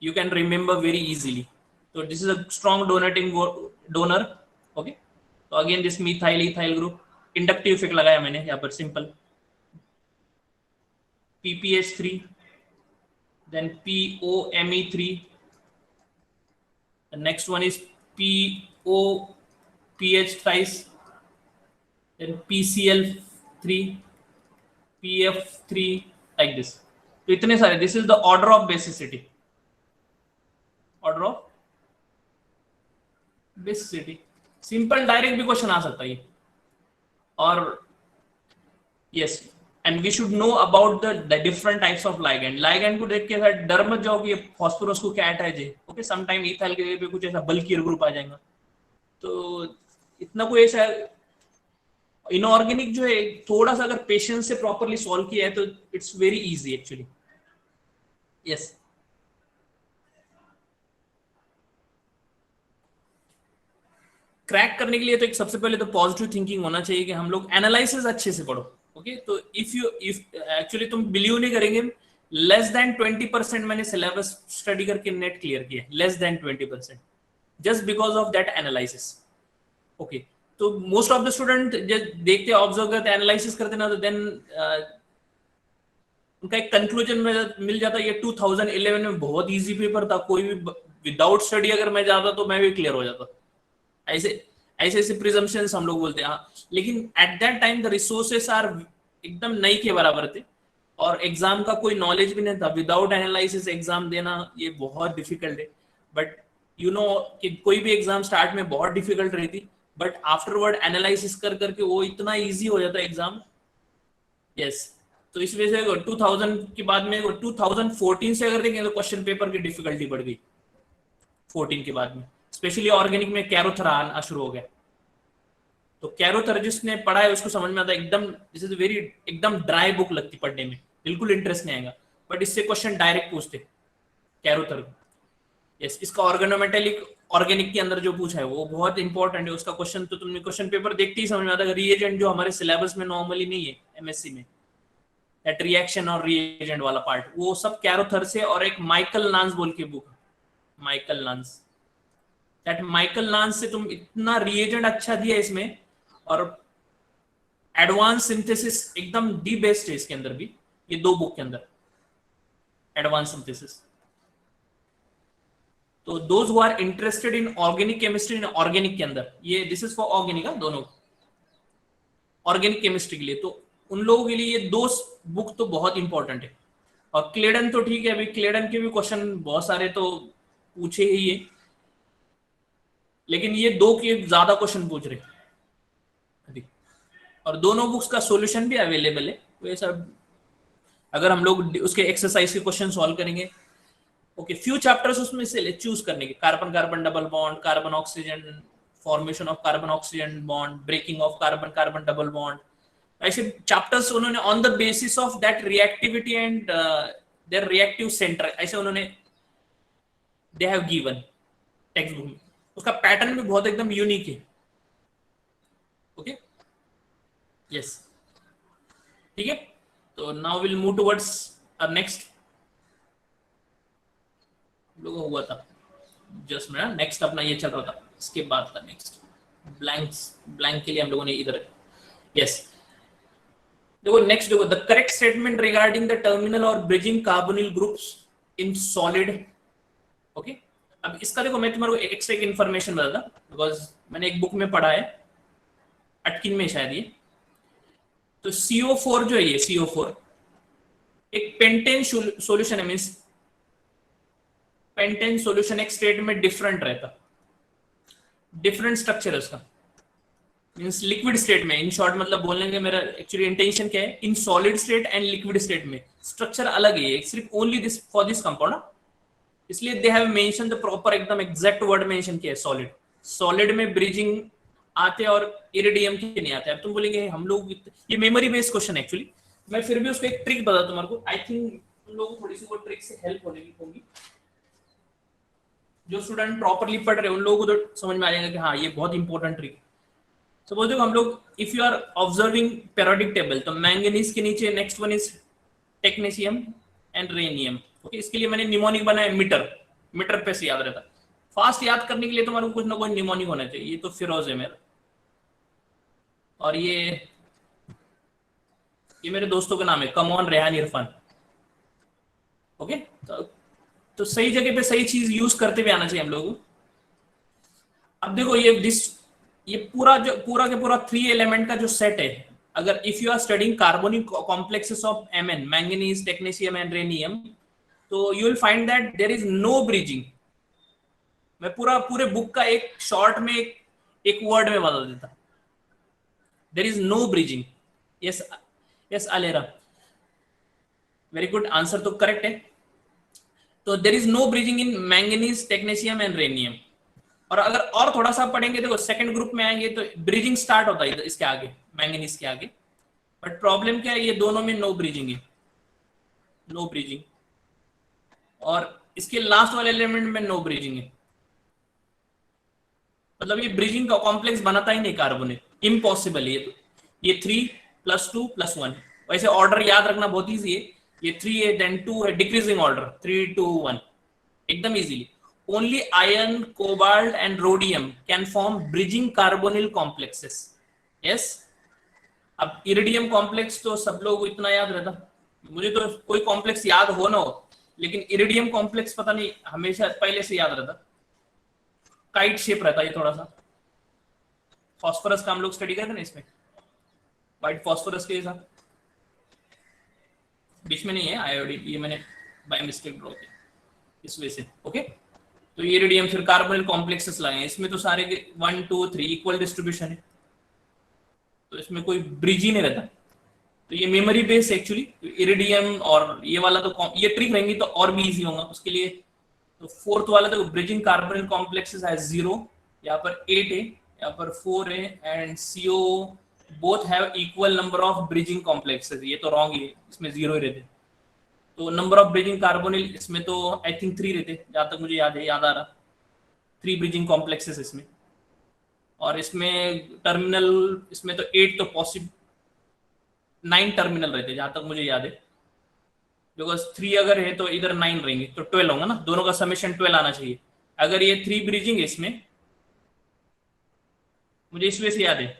S1: you can remember very easily. So this is a strong donating donor. Okay, so again this methyl ethyl group inductive effect लगाया मैंने यहाँ पर simple, PPH3, then POME3, the next one is POPH thrice, then PCl3, PF3, like this. तो इतने सारे, this is the order of basicity, order of basicity. Simple direct भी question आ सकता है ये। और yes, and we should know about the different types of ligand. Ligand को देख के सर डर मत जाओ कि फास्फोरस को क्या अटैच है। ओके, सम टाइम इथाइल के पे कुछ ऐसा बल्कियर ग्रुप आ जाएगा, तो इतना कोई ऐसा इनऑर्गेनिक जो है थोड़ा सा अगर पेशेंस से प्रॉपरली सॉल्व किया है तो it's very easy actually. Yes, crack करने के लिए तो एक सबसे पहले तो पॉजिटिव थिंकिंग होना चाहिए कि हम लोग एनालिसिस अच्छे से पढ़ो। ओके, तो इफ एक्चुअली तुम बिलीव नहीं करेंगे, लेस देन 20% मैंने सिलेबस स्टडी करके नेट क्लियर किया, less than 20%, just because of that analysis. Okay, तो मोस्ट ऑफ द स्टूडेंट जब देखते ऑब्जर्व करते एनालिसिस करते ना, तो देन उनका एक कंक्लूजन में मिल जाता है। ये 2011 में बहुत इजी पेपर था, कोई भी विदाउट स्टडी अगर मैं जाता तो मैं भी क्लियर हो जाता। ऐसे ऐसे प्रिजम्पशंस हम लोग बोलते हैं। हाँ, लेकिन at that time the resources are एकदम नई के बराबर थे और एग्जाम का कोई नॉलेज भी नहीं था। विदाउट एनालिसिस एग्जाम देना ये बहुत डिफिकल्ट है, बट यू नो कि कोई भी एग्जाम स्टार्ट में बहुत डिफिकल्ट रहती, बट आफ्टरवर्ड एनालिसिस कर करके वो इतना इजी हो जाता है एग्जाम। यस, तो इस वजह से 2000 के बाद में 2014 से अगर देखें तो क्वेश्चन पेपर की डिफिकल्टी बढ़ गई 14 के बाद में, स्पेशली ऑर्गेनिक में कैरोथर आना शुरू हो गया। तो कैरोथर जिसने पढ़ा है उसको समझ में आता है, एकदम दिस इज वेरी एकदम ड्राई बुक लगती पढ़ने में, बिल्कुल इंटरेस्ट नहीं आएगा, बट इससे क्वेश्चन डायरेक्ट पूछते कैरोथर। यस, इसका ऑर्गेनोमेटेलिक ऑर्गेनिक के अंदर जो पूछा है वो बहुत इंपॉर्टेंट है, उसका क्वेश्चन तो तुमने क्वेश्चन पेपर देखते ही समझ में आता है। रिएजेंट जो हमारे सिलेबस में नॉर्मली नहीं है एमएससी में, दैट रिएक्शन और रिएजेंट वाला पार्ट, वो सब कैरोथर से, और एक माइकल नांस बोल के book, Michael Nance, that Michael Nance से तुम इतना रिएजेंट अच्छा दिया इसमें, और एडवांस सिंथेसिस एकदम दी बेस्ट है इसके अंदर भी, ये दो बुक के अंदर एडवांस सिंथेसिस। तो those who are interested in organic chemistry, in organic के अंदर, ये दिस इज फॉर ऑर्गेनिक, दोनों ऑर्गेनिक केमिस्ट्री के लिए, तो उन लोगों के लिए ये दो बुक तो बहुत इंपॉर्टेंट है। और क्लेडन तो ठीक है, अभी क्लेडन के भी क्वेश्चन बहुत सारे तो पूछे ही है, लेकिन ये दो के ज्यादा क्वेश्चन पूछ रहे अभी, और दोनों बुक्स का सॉल्यूशन भी अवेलेबल है। वैसा अगर हम लोग उसके एक्सरसाइज के क्वेश्चन सॉल्व करेंगे, ओके, फ्यू चैप्टर्स उसमें से चूज करने के, carbon carbon double bond, carbon oxygen, formation of carbon oxygen bond, breaking of carbon carbon double bond, ऐसे चैप्टर्स उन्होंने on the basis of that reactivity and their reactive centre, ऐसे उन्होंने they have given text book में। उसका pattern भी बहुत एकदम unique है। ओके, यस, ठीक है। तो now will move towards next लोगों हुआ था जस्ट मेरा नेक्स्ट अपना ये चल रहा था, इसके बाद का नेक्स्ट ब्लैंक के लिए हम लोगों ने इधर, यस, देखो नेक्स्ट, देखो the correct statement regarding the terminal और bridging carbonyl groups in solid. Okay, अब इसका देखो मैं तुम्हारे को एक्स्ट्रा एक इन्फॉर्मेशन बताता, बिकॉज मैंने एक बुक में पढ़ा है, अटकिन में शायद ये, तो CO4 जो है, ये CO4 एक पेंटेन सॉल्यूशन है, मींस पेंटेन सॉल्यूशन एक स्टेट में डिफरेंट रहता, डिफरेंट स्ट्रक्चर है उसका, मींस लिक्विड स्टेट में, इन शॉर्ट मतलब बोलने का मेरा एक्चुअली इंटेंशन क्या है, in solid state and liquid state में स्ट्रक्चर अलग है, सिर्फ only this for this compound, इसलिए they have mention the proper एकदम एग्जैक्ट वर्ड मेंशन किया है, सॉलिड। सॉलिड में ब्रिजिंग आते और इरिडियम के नहीं आते। अब तुम बोलेंगे हम लोग, ये मेमोरी बेस्ड क्वेश्चन है एक्चुअली, मैं फिर भी उसको एक ट्रिक बता तुम्हारे को, आई थिंक तुम लोगों को थोड़ी सी वो ट्रिक से हेल्प होगी, जो स्टूडेंट प्रॉपरली पढ़ रहे हैं उन लोगों को तो समझ में आ जाएगा कि हाँ ये बहुत इंपॉर्टेंट ट्रिक। सपोज देखो हम लोग, if you are observing periodic table, तो मैंगनीज के नीचे next one is technetium and rhenium. Okay, इसके लिए मैंने निमोनिक बनाया मीटर, मीटर पे से याद रहता, फास्ट याद करने के लिए तुम्हारे को कुछ ना कुछ निमोनिक होना चाहिए। ये तो फिरोज है मेरा, और ये मेरे दोस्तों का नाम है, कमॉन, रेहान, इरफान। ओके, तो सही जगह पे सही चीज यूज करते हुए आना चाहिए हम लोगों को। अब देखो ये पूरा के पूरा 3 एलिमेंट का जो सेट है, अगर if you are studying carbonic complexes of Mn, manganese, technetium and rhenium, तो you will find that there is no bridging. मैं पूरे बुक का एक शॉर्ट में एक वर्ड में बता देता, there is no bridging. Yes अलेरा, वेरी गुड, आंसर तो करेक्ट है। तो there is no bridging in manganese, technetium and rhenium. और अगर और थोड़ा सा पढ़ेंगे, देखो सेकंड ग्रुप में आएंगे तो ब्रिजिंग स्टार्ट होता है इसके आगे, मैंगनीज के आगे, बट प्रॉब्लम क्या है, ये दोनों में नो ब्रिजिंग है, नो ब्रिजिंग, और इसके लास्ट वाले एलिमेंट में नो ब्रिजिंग है, मतलब ये ब्रिजिंग का कॉम्प्लेक्स बनाता ही नहीं कार्बोनेट, इम्पॉसिबल है ये 3+2+1। वैसे ऑर्डर याद रखना बहुत इजी है, ये 3 है, देन 2 है, डिक्रीजिंग ऑर्डर 3, 2, 1, एकदम easily. Only iron, cobalt and rhodium can form bridging carbonyl complexes. Yes, अब इरिडियम कॉम्प्लेक्स तो सब लोग इतना याद रहता, मुझे तो कोई कॉम्प्लेक्स याद हो ना हो, लेकिन इरिडियम कॉम्प्लेक्स पता नहीं हमेशा पहले से याद रहता, काइट शेप रहता है थोड़ा सा। फास्फोरस का हम लोग स्टडी करते ना, इसमें व्हाइट फास्फोरस के साथ बीच में नहीं है आयोडीन, ये मैंने बाय मिस्टेक ड्रॉ किया इस वजह से। ओके, तो ये इरिडियम फिर कार्बोनिल कॉम्प्लेक्सेस लाए हैं, इसमें तो सारे 1, 2, 3 इक्वल डिस्ट्रीब्यूशन है, तो इसमें कोई ब्रिज ही नहीं रहता। तो ये मेमोरी बेस एक्चुअली, इरिडियम और ये वाला तो ये ट्रिक रहेंगी तो और भी इजी होगा उसके लिए। तो फोर्थ वाला तो ब्रिजिंग कार्बोनिल कॉम्प्लेक्सेस है 0, यहाँ पर 8 है, यहाँ पर 4 है, and CO both have equal number of bridging complexes. ये तो रॉन्ग है, इसमें 0 ही रहते। तो नंबर ऑफ ब्रिजिंग कार्बोनिल इसमें तो आई थिंक 3 रहते, जहां तक मुझे याद आ रहा, 3 ब्रिजिंग कॉम्प्लेक्सेस इसमें। और इसमें टर्मिनल, इसमें तो 8 तो पॉसिबल, 9 टर्मिनल रहते जहां तक मुझे याद है, बिकॉज 3 अगर है तो इधर 9 रहेंगे, तो 12 होगा ना, दोनों का समेशन 12 आना चाहिए। अगर ये 3 ब्रिजिंग है इसमें, मुझे इस वजह से याद है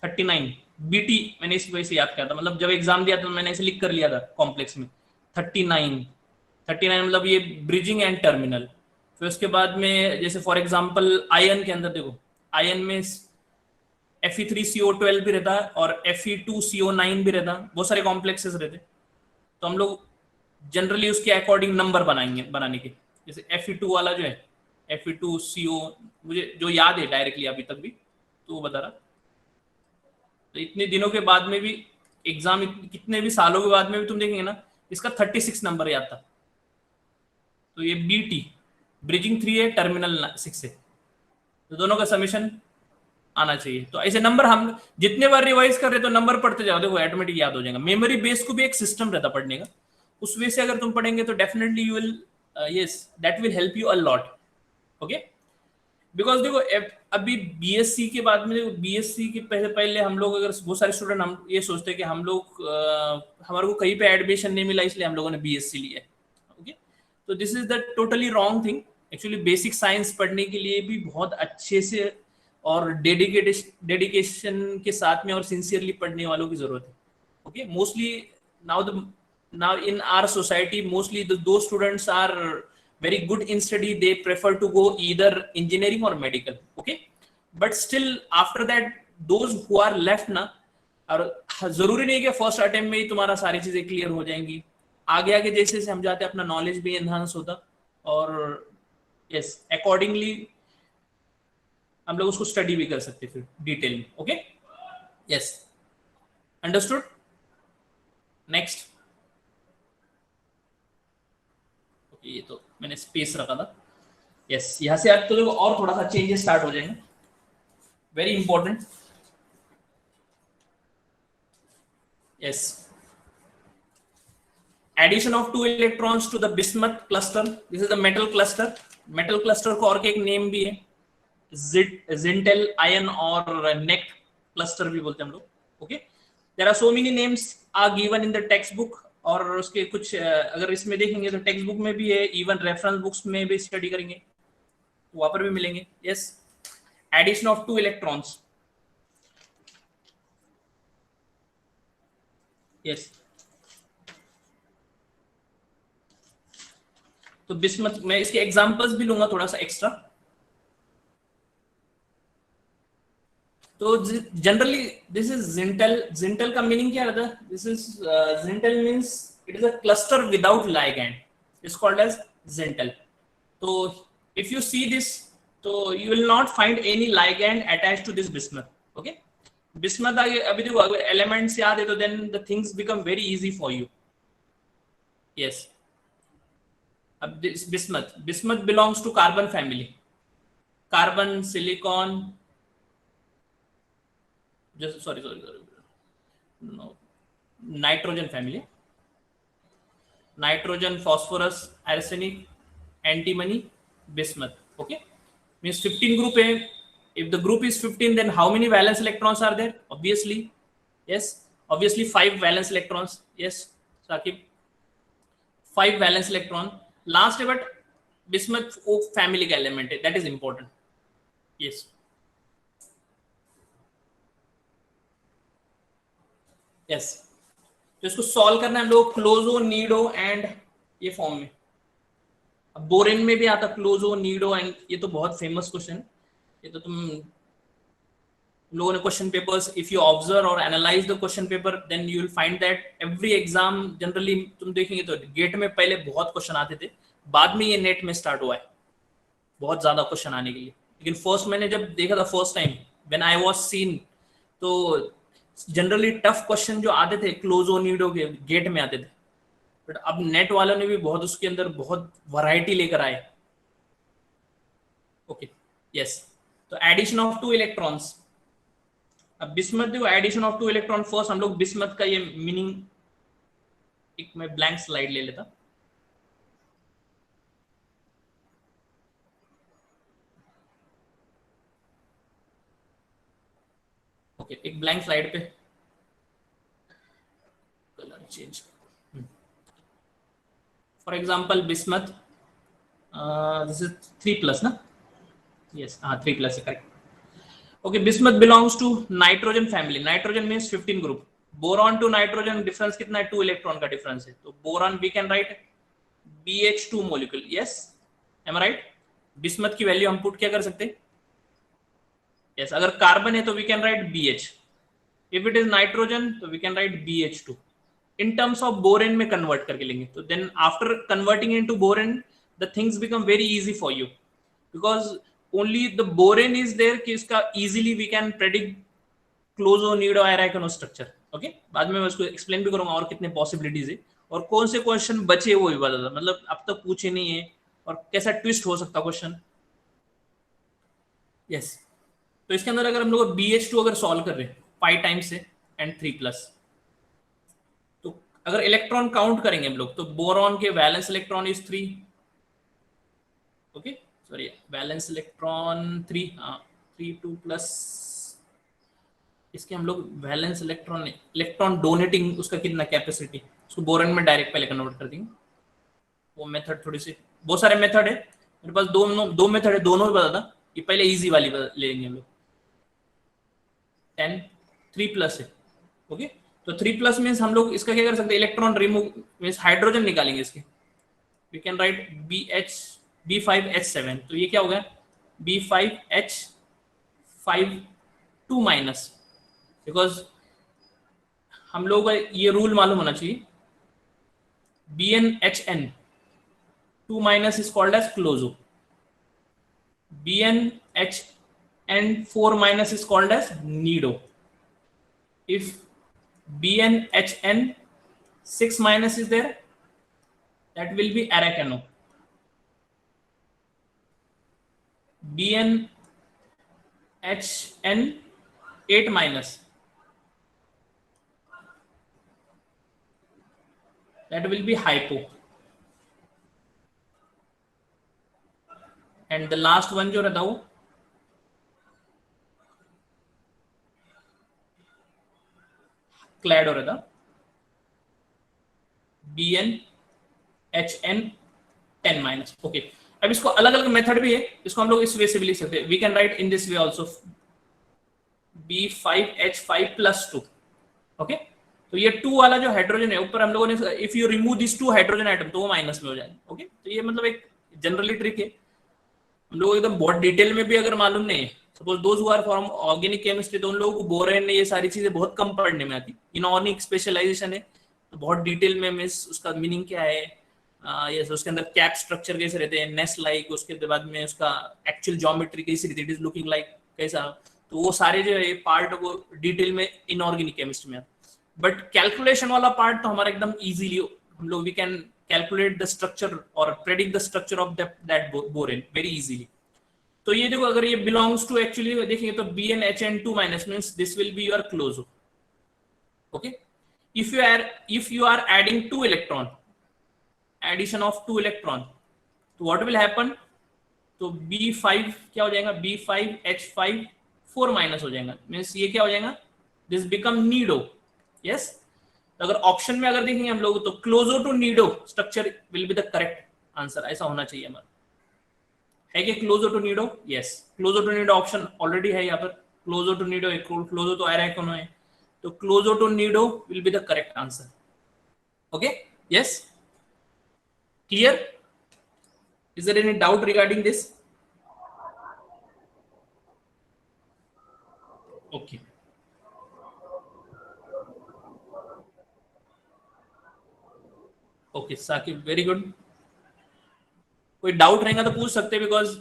S1: 39 BT, मैंने इस वजह से याद किया था, मतलब जब एग्जाम दिया था मैंने इसे लिख कर लिया था कॉम्प्लेक्स में 39 मतलब ये ब्रिजिंग एंड टर्मिनल। फिर उसके बाद में जैसे फॉर एग्जांपल आयन के अंदर देखो, आयन में Fe3CO12 भी रहता है और Fe2CO9 भी रहता है, बहुत सारे कॉम्प्लेक्सेस रहते हैं। तो हम लोग जनरली उसके अकॉर्डिंग नंबर बनाएंगे बनाने के। जैसे Fe2 वाला जो है Fe2CO, मुझे जो याद है डायरेक्टली अभी तक भी, तो वो बता रहा। तो इतने दिनों के बाद में भी एग्जाम, कितने भी सालों के बाद में भी तुम देखेंगे ना, इसका 36 नंबर याद था। तो ये BT ब्रिजिंग 3 है, टर्मिनल 6 है, तो दोनों का समीशन आना चाहिए। तो ऐसे नंबर हम जितने बार रिवाइज कर रहे तो नंबर पढ़ते जाओ, देखो ऑटोमेटिक याद हो जाएगा। मेमोरी बेस को भी एक सिस्टम रहता पढ़ने का, उस वे से अगर तुम पढ़ेंगे तो definitely you will, yes that will help you a lot. Okay, because देखो अभी बीएससी के बाद में, बीएससी के पहले पहले हम लोग, अगर बहुत सारे स्टूडेंट हम ये सोचते हैं कि हम लोग हमारे को कहीं पे एडमिशन नहीं मिला इसलिए हम लोगों ने बीएससी लिया है। ओके, तो this is the totally wrong thing. Actually basic science पढ़ने के लिए भी बहुत अच्छे से और डेडिकेशन के साथ में और सिंसियरली पढ़ने वालों की जरूरत है। Okay, mostly now in our society mostly those students are very good in study, they prefer to go either engineering or medical. Okay, but still after that those who are left ना, और जरूरी नहीं कि first attempt में ही तुम्हारा सारी चीजें clear हो जाएंगी, आगे आगे जैसे जैसे हम जाते हैं अपना नॉलेज भी एनहांस होता, और यस अकॉर्डिंगली हम लोग उसको स्टडी भी कर सकते फिर डिटेल में। Okay, yes understood. नेक्स्ट, ये तो मैंने स्पेस रखा था। यस, यहां से आप तो और थोड़ा सा चेंजेस स्टार्ट हो जाएंगे, very important. Yes, addition of 2 electrons to the bismuth cluster, this is the metal cluster. Metal cluster को और एक नेम भी है, जिंटेल आयन और नेक क्लस्टर भी बोलते हैं हम लोग। Okay, there are so many names are given in the text book, और उसके कुछ अगर इसमें देखेंगे तो टेक्स्ट बुक में भी है, इवन रेफरेंस बुक्स में भी स्टडी करेंगे वहां पर भी मिलेंगे। Yes, addition of 2 electrons. Yes, तो बिस्मथ में इसके एग्जांपल्स भी लूंगा थोड़ा सा एक्स्ट्रा। तो generally this is Zintl. Zintl का मीनिंग क्या रहता है? This is Zintl means it is a cluster without ligand, it's called as Zintl. तो इफ यू सी दिस, तो you will not find any ligand attached to this bismuth. Okay, bismuth आगे अभी देखो, अगर elements याद है तो then the things become very easy for you. Yes, अब this bismuth belongs to carbon family, carbon, silicon, just sorry no, nitrogen family, nitrogen, phosphorus, arsenic, antimony, bismuth. Okay, means 15 group hai. If the group is 15, then how many valence electrons are there? Obviously, yes, obviously 5 valence electrons. Yes, Saqib, 5 valence electron last है, but bismuth family का element है, that is important. Yes, yes, तो इसको solve करना है हम लोग क्लोजो, Nido and ये फॉर्म में। अब बोरेन में भी आता क्लोजो, नीडो एंड, ये तो बहुत फेमस क्वेश्चन, ये तो तुम लोगों ने question papers, if you observe और analyse the question paper, then you will find that every exam generally तुम देखेंगे तो गेट में पहले बहुत क्वेश्चन आते थे, बाद में ये नेट में स्टार्ट हुआ है बहुत ज्यादा क्वेश्चन आने के लिए। लेकिन फर्स्ट मैंने जब देखा था first time when I was scene, तो जनरली टफ क्वेश्चन जो आते थे क्लोजो, नीडो के गेट में आते थे, बट अब नेट वालों ने भी बहुत उसके अंदर बहुत वैरायटी लेकर आए। ओके, यस, तो एडिशन ऑफ 2 इलेक्ट्रॉन्स। अब बिस्मथ देखो, एडिशन ऑफ 2 इलेक्ट्रॉन, फर्स्ट हम लोग बिस्मथ का ये मीनिंग, एक मैं ब्लैंक स्लाइड ले लेता। ओके, एक ब्लैंक स्लाइड पे colour change, for example bismuth, this is 3+ ना, यस, हाँ 3+ है, correct. Okay, bismuth belongs to nitrogen family, nitrogen means 15 group, boron to nitrogen difference कितना है? 2 इलेक्ट्रॉन का डिफरेंस है, तो boron we can write BH2 molecule, yes, am I right? Bismuth की value हम पुट क्या कर सकते हैं? यस, अगर कार्बन है तो we can right BH, if it is nitrogen तो we can write BH2। In terms of borane में कन्वर्ट करके लेंगे, तो then after converting into borane the things become very easy for you, because only the borane is there कि इसका easily we can predict closo nido arachno structure. Okay, बाद में मैं उसको एक्सप्लेन भी करूंगा और कितने पॉसिबिलिटीज है और कौन से क्वेश्चन बचे वो भी बता दो, मतलब अब तक पूछे नहीं है और कैसा ट्विस्ट हो सकता क्वेश्चन। यस, तो इसके अंदर अगर हम लोग BH2 अगर सॉल्व कर रहे हैं 5 टाइम्स से एंड 3+, तो अगर इलेक्ट्रॉन काउंट करेंगे हम लोग तो बोरॉन के valence electron is 3। Okay, sorry, valence electron 3, हाँ 3 2+। इसके हम लोग वैलेंस इलेक्ट्रॉन इलेक्ट्रॉन डोनेटिंग उसका कितना कैपेसिटी, उसको बोरॉन में डायरेक्ट पहले कन्वर्ट कर देंगे। वो मेथड थोड़ी सी, बहुत सारे मेथड है मेरे पास, दो मेथड है, दोनों भी बता था। ये पहले इजी वाली लेंगे हम लोग। 10 3+ है। ओके, तो 3+ मीन्स हम लोग इसका क्या कर सकते हैं, इलेक्ट्रॉन रिमूव मीन्स हाइड्रोजन निकालेंगे इसके। वी कैन राइट B5H7, तो ये क्या हो गया B5H5 2-, बिकॉज हम लोग को ये रूल मालूम होना चाहिए, BnHn 2- is called as closo, BnHn 4- is called as nido, if BnHn 6- is there, that will be arachno, BnHn 8-, that will be hypo, and the last one जो रहता वो क्लैडो रहता, BnHn 10-। ओके, अब इसको अलग अलग मेथड भी है, इसको हम लोग इस वे से भी लिख सकते हैं, we can write in this way also B5H5+2। ओके, तो ये 2 वाला जो हाइड्रोजन है ऊपर हम लोगों ने, if you remove this 2 hydrogen atom तो वो माइनस में हो जाएगा। ओके, तो ये मतलब एक जनरली ट्रिक है, हम लोग एकदम बहुत डिटेल में भी अगर मालूम नहीं है, suppose those who are from organic chemistry, तो उन लोगों को बोरेन ये सारी चीजें बहुत कम पढ़ने में आती। इनऑर्गेनिक स्पेशलाइजेशन है तो बहुत डिटेल में मिस उसका मीनिंग क्या है, ये उसके अंदर कैप स्ट्रक्चर कैसे रहते हैं, नेस्ट लाइक, उसके बाद में उसका एक्चुअल ज्योमेट्री कैसी रहती है, इट इज लुकिंग लाइक कैसा, तो वो सारे जो है पार्ट वो डिटेल में इनऑर्गेनिक केमिस्ट्री में। बट कैलकुलेशन वाला पार्ट तो हमारा एकदम इजीली हम लोग we can calculate the structure और predict the structure of that borane very easily. तो ये देखो, अगर ये बिलोंग्स टू एक्चुअली देखेंगे तो BnHn 2- means this will be your closo. Okay, if you are adding 2 electron, addition of 2 electron, तो what will happen, तो B5 क्या हो जाएगा, B5H5 4- हो जाएगा, मींस ये क्या हो जाएगा, दिस बिकम नीडो। यस, अगर ऑप्शन में अगर देखेंगे हम लोग तो closo to nido structure will be the correct answer, ऐसा होना चाहिए हमारा। है कि closo to nido, yes, closo to nido option already है यहाँ पर, क्लोजो टू नीडो, क्लोजो तो एराइकोनो है, तो closo to nido will be the correct answer. Okay, yes, clear, is there any doubt regarding this? Okay, okay Saqib, very good. कोई doubt रहेगा तो पूछ सकते हैं, बिकॉज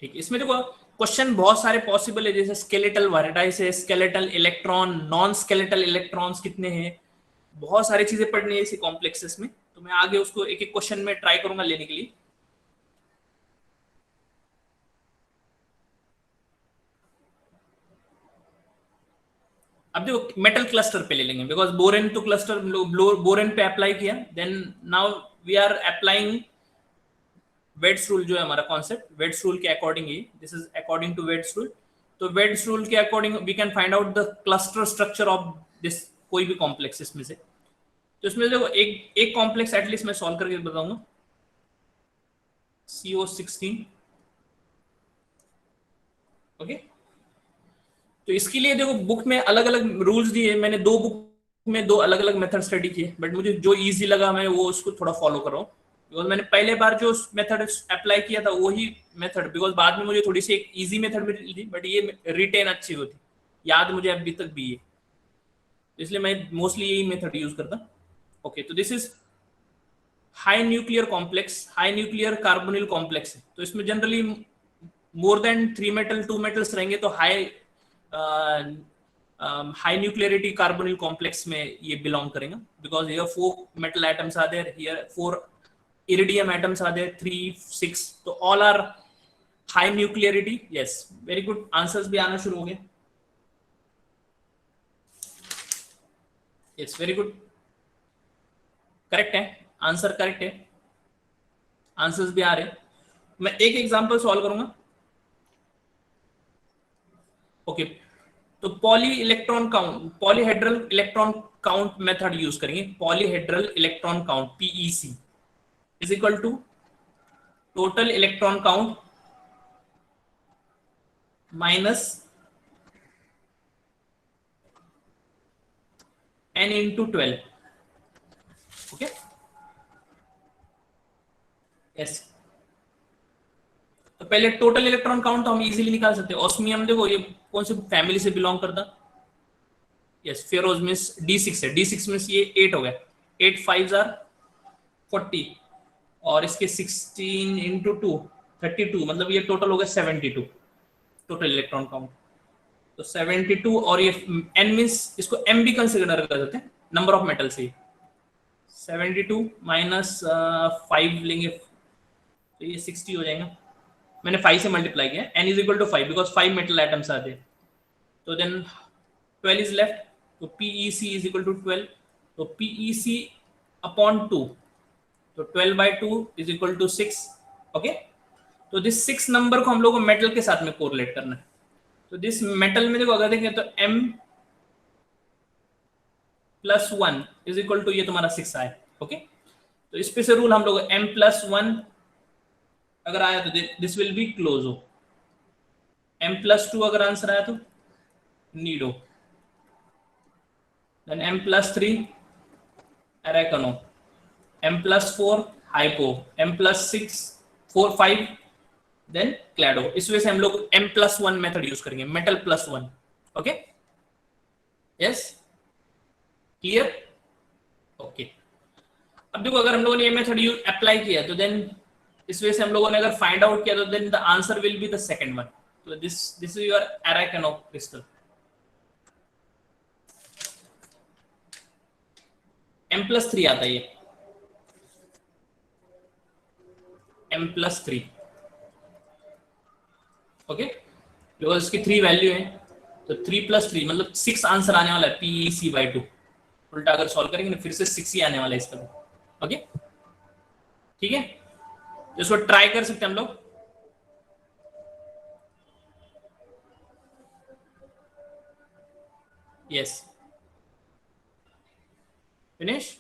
S1: ठीक है, इसमें देखो क्वेश्चन बहुत सारे पॉसिबल है, जैसे स्केलेटल वर्टाइस है, skeletal electron, non skeletal electrons कितने हैं, बहुत सारी चीजें पढ़नी है इसी कॉम्प्लेक्सेस में, तो मैं आगे उसको एक एक क्वेश्चन में ट्राई करूंगा लेने के लिए। अब देखो मेटल क्लस्टर पे ले लेंगे, because borane to cluster borane पे अप्लाई किया, then now we are applying Wade's rule, जो है हमारा कॉन्सेप्ट वेड्स रूल के अकॉर्डिंग ही, this is according to Wade's rule. तो वेड्स रूल के according we can find out the cluster structure of this कोई भी कॉम्प्लेक्स इसमें से। तो इसमें देखो एक एक कॉम्प्लेक्स एटलीस्ट मैं सॉल्व करके बताऊंगा, CO16। ओके, तो इसके लिए देखो बुक में अलग अलग रूल्स दिए, मैंने 2 बुक में दो अलग अलग मेथड स्टडी किए, बट मुझे जो इजी लगा मैं वो उसको थोड़ा फॉलो कर रहा हूँ, बिकॉज मैंने पहले बार जो मेथड अप्लाई किया था वही मेथड, बिकॉज बाद में मुझे थोड़ी सी एक इजी मेथड मिली थी, बट ये रिटेन अच्छी होती, याद मुझे अभी तक भी है, इसलिए मैं मोस्टली यही मेथड यूज करता। ओके, तो this is high nuclear complex, high nuclear carbonyl complex है, तो इसमें generally more than 3 metal 2 metals रहेंगे, तो हाई न्यूक्लियरिटी कार्बोनिल कॉम्प्लेक्स में ये बिलोंग करेंगे, because here 4 metal atoms are there, here 4 iridium atoms are there, 3 6, तो all are high nuclearity। yes, very good, answers भी आना शुरू हो गए। yes, very good, करेक्ट है, आंसर करेक्ट है, आंसर्स भी आ रहे हैं। मैं एक एग्जांपल सॉल्व करूंगा। ओके, तो polyhedral electron count method use करेंगे। Polyhedral electron count, PEC, is equal to total electron count minus n into 12। Okay, yes, तो पहले टोटल इलेक्ट्रॉन काउंट तो हम इजीली निकाल सकते हैं। ऑस्मियम देखो ये कौन सी फैमिली से बिलोंग करता, यस, फेरोज मींस D6 है, D6 मींस ये 8 हो गया, 8 5 आर 40, और इसके 16 इंटू 2 32, मतलब ये टोटल हो गया 72 टोटल इलेक्ट्रॉन काउंट। तो 72, और ये n मींस इसको m भी कंसीडर कर सकते हैं नंबर ऑफ मेटल से। 72 माइनस 5 लेंगे तो ये 60 हो जाएगा, मैंने 5 से मल्टीप्लाई किया, n is equal to 5 because 5 metal atoms आते हैं, तो देन 12 इज लेफ्ट, तो PEC इज इक्वल टू 12, तो PEC अपॉन 2, तो 12/2 इज इक्वल टू 6। ओके, तो दिस 6 नंबर को हम लोग को मेटल के साथ में कोरिलेट करना है, तो दिस मेटल में देखो अगर देखें तो m plus 1 is equal to ये तुम्हारा 6 आए। ओके, तो इस पे से रूल हम लोग m प्लस 1 अगर आया तो दिस विल बी क्लोज हो, m प्लस 2 अगर आंसर आया तो nido, then m plus 3 arachno, m plus 4 hypho, m plus 6 4 5 then klado. इस वजह से हम लोग m प्लस 1 मेथड यूज करेंगे, metal plus 1। Okay, yes, clear. Okay, अब देखो अगर हम लोगों ने ये मेथड यूज अप्लाई किया तो देन इस वजह से हम लोगों ने अगर फाइंड आउट किया तो then the answer will be the second one, तो this is your arachno crystal, m plus 3 आता है ये, m प्लस 3। ओके, बिकॉज इसकी 3 वैल्यू है, तो 3 प्लस 3 मतलब 6 आंसर आने वाला है, PEC/2। उल्टा अगर सॉल्व करेंगे तो फिर से 6 ही आने वाला है इसका। ओके, ठीक है, तो इसको ट्राई कर सकते हैं हम लोग। Yes, finish.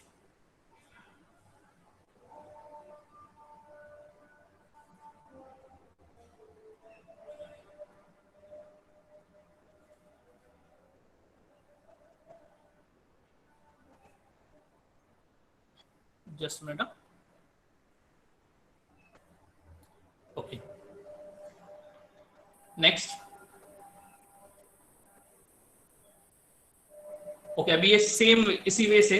S1: Just minute. Okay, next. Okay, अभी ये सेम इसी वे से,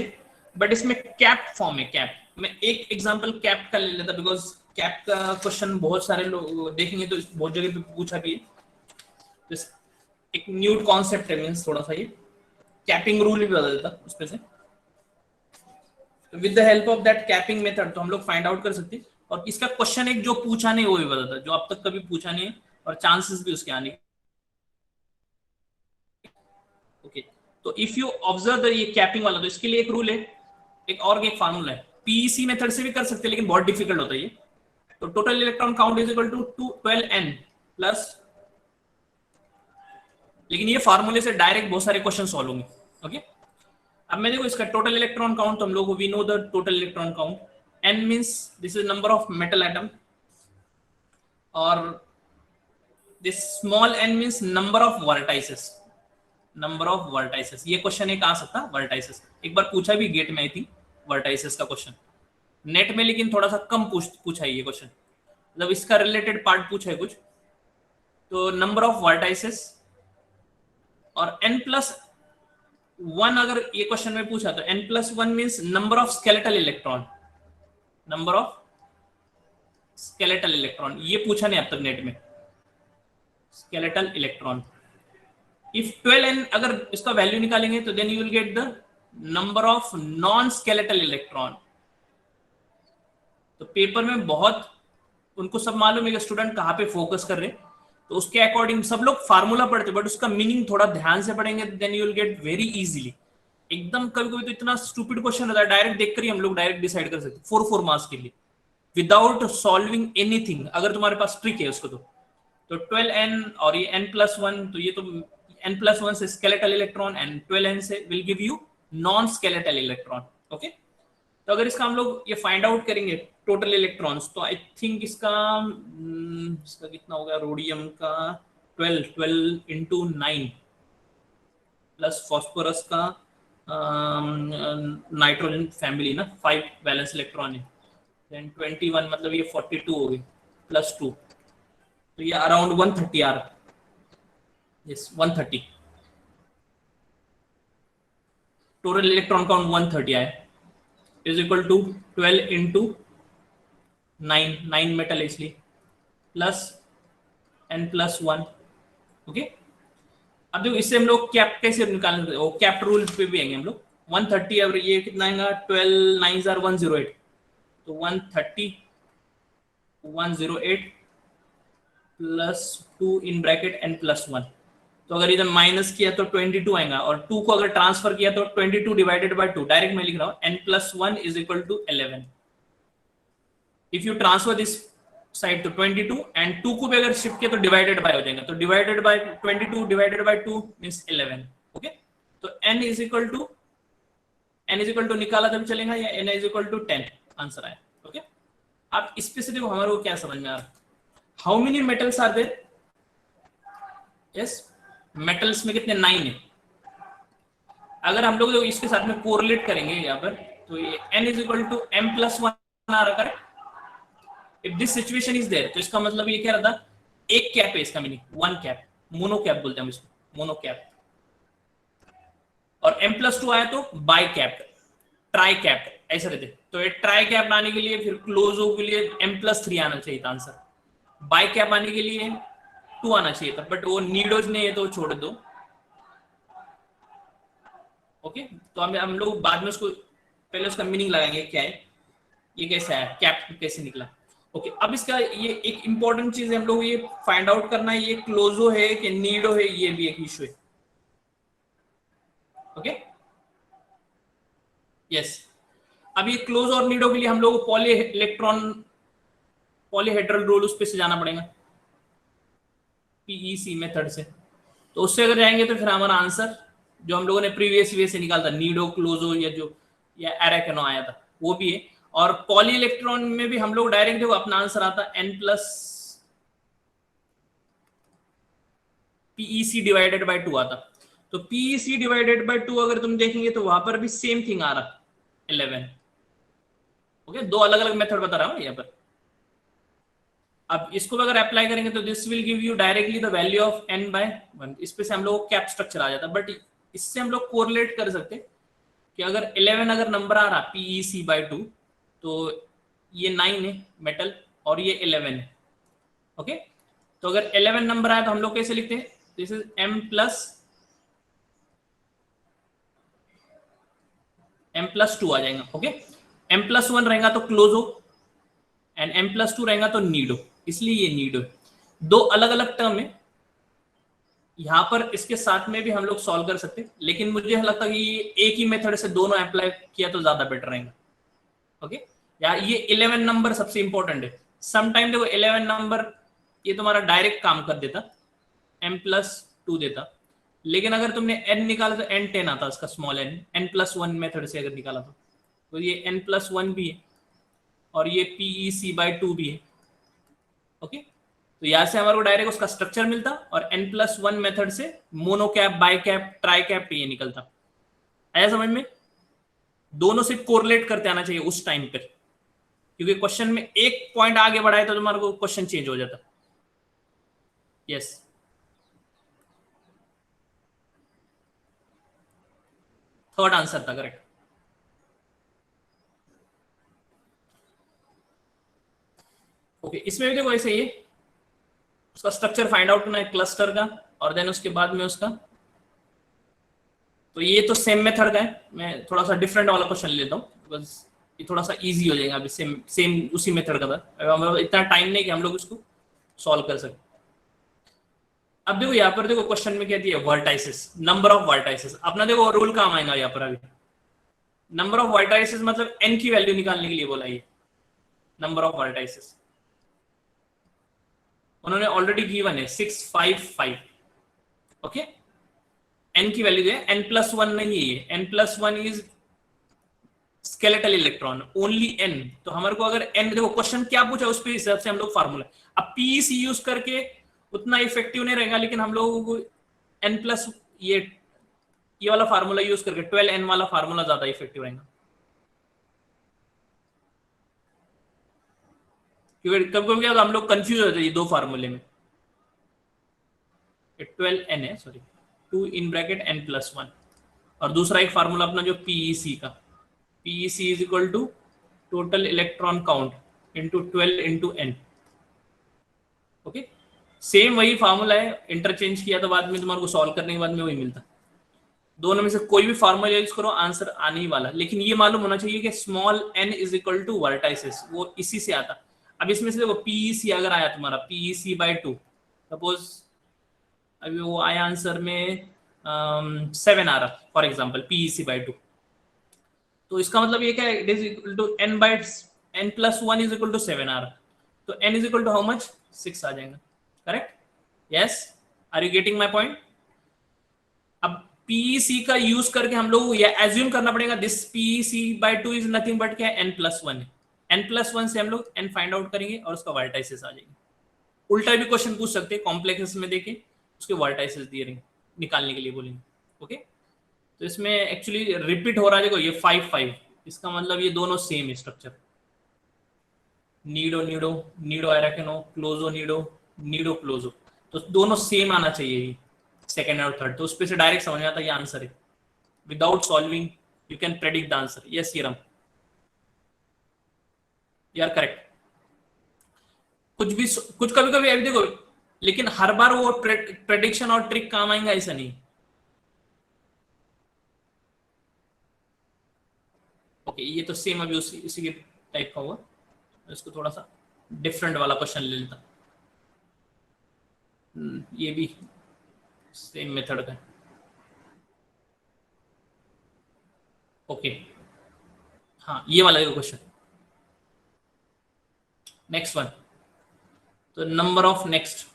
S1: बट इसमें कैप फॉर्म है। कैप, मैं एक एग्जांपल कैप का ले लेता, बिकॉज कैप का क्वेश्चन बहुत सारे लोग देखेंगे तो बहुत जगह पे पूछा भी है, तो एक न्यू कॉन्सेप्ट है, मींस थोड़ा सा ये कैपिंग रूल भी बता देता उसमें से। With the help of that capping method तो हम लोग फाइंड आउट कर सकते हैं, और इसका क्वेश्चन एक जो पूछा नहीं वो भी बताता, जो अब तक कभी पूछा नहीं है, और चांसेस भी उसके आने के। ओके, तो इफ यू ऑब्जर्व ये कैपिंग वाला, तो इसके लिए एक रूल है, एक फार्मूला है। पीईसी मेथड से भी कर सकते हैं लेकिन बहुत डिफिकल्ट होता है ये। तो total electron count is equal to 12n plus, लेकिन ये फार्मूले से डायरेक्ट बहुत सारे क्वेश्चन सॉल्व होंगे। ओके, अब मैं देखो इसका टोटल इलेक्ट्रॉन काउंट, तो हम लोग को we know the total electron count, n means this is number of metal atom, और this small n means number of vertices, number of vertices. ये क्वेश्चन एक आ सकता वर्टाइसेस, एक बार पूछा भी गेट में आई थी वर्टाइसेस का क्वेश्चन नेट में, लेकिन थोड़ा सा कम पूछा है ये क्वेश्चन, मतलब इसका रिलेटेड पार्ट पूछा है कुछ। तो नंबर ऑफ वर्टाइसेस और n+1 अगर ये क्वेश्चन में पूछा तो n+1 means number of skeletal electron, number of skeletal electron, ये पूछा नहीं अब तक नेट में, स्केलेटल इलेक्ट्रॉन। इफ 12n अगर इसका वैल्यू निकालेंगे तो then you will get the number of non skeletal electron. तो पेपर में बहुत उनको सब मालूम है कि स्टूडेंट कहाँ पे फोकस कर रहे हैं, तो उसके अकॉर्डिंग सब लोग फार्मूला पढ़ते, बट उसका मीनिंग थोड़ा ध्यान से पढ़ेंगे then you will get very easily. एकदम कभी कभी तो इतना स्टूपिड क्वेश्चन होता है, डायरेक्ट देखकर ही हम लोग डायरेक्ट डिसाइड कर सकते 4 मार्क्स के लिए विदाउट सॉल्विंग एनीथिंग, अगर तुम्हारे पास ट्रिक है उसको। तो 12n और ये n+1, तो ये तो n+1 से स्केलेटल इलेक्ट्रॉन एंड 12n से will give you non skeletal electron. Okay, तो अगर इसका हम लोग ये फाइंड आउट करेंगे टोटल इलेक्ट्रॉन्स, तो आई थिंक इसका कितना हो गया, रोडियम का 12 इंटू 9 प्लस फॉस्फोरस का नाइट्रोजन फैमिली ना 5 वैलेंस इलेक्ट्रॉन है, देन 21 मतलब ये 42 हो गई प्लस 2, तो ये अराउंड 130 आ रहा। यस 130 टोटल इलेक्ट्रॉन काउंट 130 आया, is equal to 12 into 9 metal इसलिए प्लस n+1। ओके, अब देखो इससे हम लोग कैप कैसे निकालेंगे, वो कैप रूल पे भी आएंगे हम लोग। 130 अब ये कितना आएगा, 12 9 are 108, तो 130 108 प्लस 2 इन ब्रैकेट n+1। तो अगर इधर माइनस किया तो 22 आएगा, और 2 को अगर ट्रांसफर किया तो 22 डिवाइडेड बाय 2, डायरेक्ट मैं लिख रहा हूं n+1 is equal to 11। If you transfer this side तो 22 एंड 2 को भी अगर शिफ्ट किया तो डिवाइडेड बाय हो जाएगा, तो divided by 22 divided by 2 means 11। Okay, तो n इज इक्वल टू निकाला तभी चलेगा, या n is equal to 10 answer आया। ओके, अब इस पे से देखो हमारे को क्या समझ में आ रहा, how many metals are there. Yes, metals में कितने 9 है। अगर हम लोग इसके साथ में कोरिलेट करेंगे यहाँ पर, तो ये n is equal to m+1 आ रहा है। If this situation is there, तो इसका मतलब ये क्या रहता, एक कैप है इसका मीनिंग, 1 कैप, मोनो कैप बोलते हैं हम इसको, मोनो कैप। और m+2 आया तो बाई कैप, ट्राई कैप ऐसा रहते। तो ये ट्राई कैप आने के लिए फिर क्लोजो के लिए m+3 आना चाहिए था आंसर, बाई कैप आने के लिए 2 आना चाहिए था, बट वो नीडोज ने ये तो छोड़ दो। ओके, तो हम लोग बाद में उसको पहले उसका मीनिंग लगाएंगे क्या है, ये कैसे आया, कैप कैसे निकला। ओके, अब इसका ये एक इंपॉर्टेंट चीज है, हम लोग ये फाइंड आउट करना है ये क्लोजो है कि नीडो है, ये भी एक इशू है। ओके, यस, अब ये क्लोज और नीडो के लिए हम लोग पॉलीहेड्रल रूल उस पे से जाना पड़ेगा, पीईसी मेथड से। तो उससे अगर जाएंगे तो फिर हमारा आंसर जो हम लोगों ने प्रीवियस वे से निकाला था, नीडो क्लोजो या एराकेनो आया था, वो भी है। और पॉली इलेक्ट्रॉन में भी हम लोग डायरेक्ट देखो अपना आंसर आता n+ PEC डिवाइडेड बाय 2 आता। तो PEC डिवाइडेड बाय 2 अगर तुम देखेंगे तो वहां पर भी सेम थिंग आ रहा 11। ओके, दो अलग अलग मेथड बता रहा हूं यहाँ पर। अब इसको अगर अप्लाई करेंगे तो this will give you directly the value of n/1। इस पे से हम लोग कैप स्ट्रक्चर आ जाता, बट इससे हम लोग कोरिलेट कर सकते कि अगर 11 अगर नंबर आ रहा PEC/2 तो ये 9 है मेटल और ये 11 है। ओके, तो अगर 11 नंबर आया तो हम लोग कैसे लिखते हैं, दिस इज m+2 आ जाएगा। ओके, m+1 रहेगा तो क्लोजो एंड m+2 रहेगा तो नीडो, इसलिए ये नीडो। दो अलग अलग टर्म है, यहां पर इसके साथ में भी हम लोग सॉल्व कर सकते, लेकिन मुझे लगता है कि एक ही मेथड से दोनों अप्लाई किया तो ज्यादा बेटर रहेगा। ओके, या ये 11 नंबर सबसे इंपॉर्टेंट है। समटाइम देखो 11 नंबर ये तुम्हारा डायरेक्ट काम कर देता, m+2 देता, लेकिन अगर तुमने n निकाला तो n10 आता, इसका स्मॉल n+1 मेथड से अगर निकाला तो ये n+1 भी है और ये PEC/2 भी है। ओके, तो यहाँ से हमारे को डायरेक्ट उसका स्ट्रक्चर मिलता और n+1 मेथड से mono cap, by cap, try cap ये निकलता। आया समझ में? दोनों से कोरिलेट करते आना चाहिए उस टाइम पर, क्योंकि क्वेश्चन में एक पॉइंट आगे बढ़ाए तो तुम्हारे को क्वेश्चन चेंज हो जाता। यस, थर्ड आंसर था करेक्ट। ओके, इसमें भी देखो ऐसे ही उसका स्ट्रक्चर फाइंड आउट करना है क्लस्टर का, और देन उसके बाद में उसका, तो ये तो सेम मेथड का है। मैं थोड़ा सा डिफरेंट वाला क्वेश्चन लेता हूँ, बस ये थोड़ा सा इजी हो जाएगा। अभी सेम सेम उसी मेथड का था, हमें इतना टाइम नहीं कि हम लोग इसको सॉल्व कर सके। अब देखो यहाँ पर, देखो क्वेश्चन में क्या दिया, वर्टाइसिस, नंबर ऑफ वर्टाइसिस। अपना देखो रूल काम आएगा यहाँ पर। अभी नंबर ऑफ वर्टाइसिस मतलब n की वैल्यू निकालने के लिए बोला ये नंबर ऑफ वर्टाइसिस। उन्होंने ऑलरेडी गिवन है 655। ओके, n की वैल्यू है, n+1 नहीं है, n+1 is skeletal electron, only n। तो हमारे को अगर n, देखो क्वेश्चन क्या पूछा उस पे हिसाब से हम लोग फार्मूला, अब पीईसी यूज करके उतना इफेक्टिव नहीं रहेगा, लेकिन हम लोगों को n प्लस ये वाला फार्मूला यूज करके 12n वाला फार्मूला ज्यादा इफेक्टिव रहेगा, क्योंकि कभी कभी क्या होता है हम लोग कंफ्यूज होते हैं दो फार्मूले में। 12n है, सॉरी 2 इन ब्रैकेट n+1, और दूसरा एक फार्मूला अपना जो पीईसी का, PEC is equal to total electron count into 12 into n। Okay, same वही फार्मूला है, इंटरचेंज किया तो बाद में तुम्हारे को सॉल्व करने के बाद में वही मिलता। दोनों में से कोई भी फार्मूला यूज करो आंसर आने ही वाला, लेकिन ये मालूम होना चाहिए कि small n is equal to vertices, वो इसी से आता। अब इसमें से देखो पीईसी अगर आया तुम्हारा पीईसी बाय 2, सपोज अभी वो आया आंसर में 7 आ रहा फॉर एग्जाम्पल, पीईसी बाय 2, तो इसका मतलब ये क्या है, it is equal to n by n+1 is equal to 7 आ रहा, तो n is equal to how much, 6 आ जाएगा। Correct? Yes, are you getting my point? अब पीईसी का यूज करके हम लोग ये एज्यूम करना पड़ेगा, this PEC by 2 is nothing but क्या, n+1 है। n+1 से हम लोग n फाइंड आउट करेंगे और उसका वर्टाइसिस आ जाएगी। उल्टा भी क्वेश्चन पूछ सकते हैं, कॉम्प्लेक्स में देके उसके वर्टाइसिस दिए रहेंगे, निकालने के लिए बोलेंगे। ओके, तो इसमें एक्चुअली रिपीट हो रहा है, देखो ये 5 इसका मतलब ये दोनों same structure, nido nido, nido arachno, closo nido, nido closo, तो दोनों सेम आना चाहिए सेकेंड और थर्ड, तो उस पे से डायरेक्ट समझ आता है ये आंसर है। Without solving you can predict the answer. Yes Sriram, you are correct. कुछ भी कुछ कभी कभी अभी देखो, लेकिन हर बार वो प्रेडिक्शन और ट्रिक काम आएगा ऐसा नहीं। ओके, ये तो सेम अभी उसी के टाइप का हुआ, इसको थोड़ा सा डिफरेंट वाला क्वेश्चन ले लेता। ये भी सेम मेथड का है। ओके, हाँ ये वाला क्वेश्चन, नेक्स्ट वन, तो नंबर ऑफ नेक्स्ट।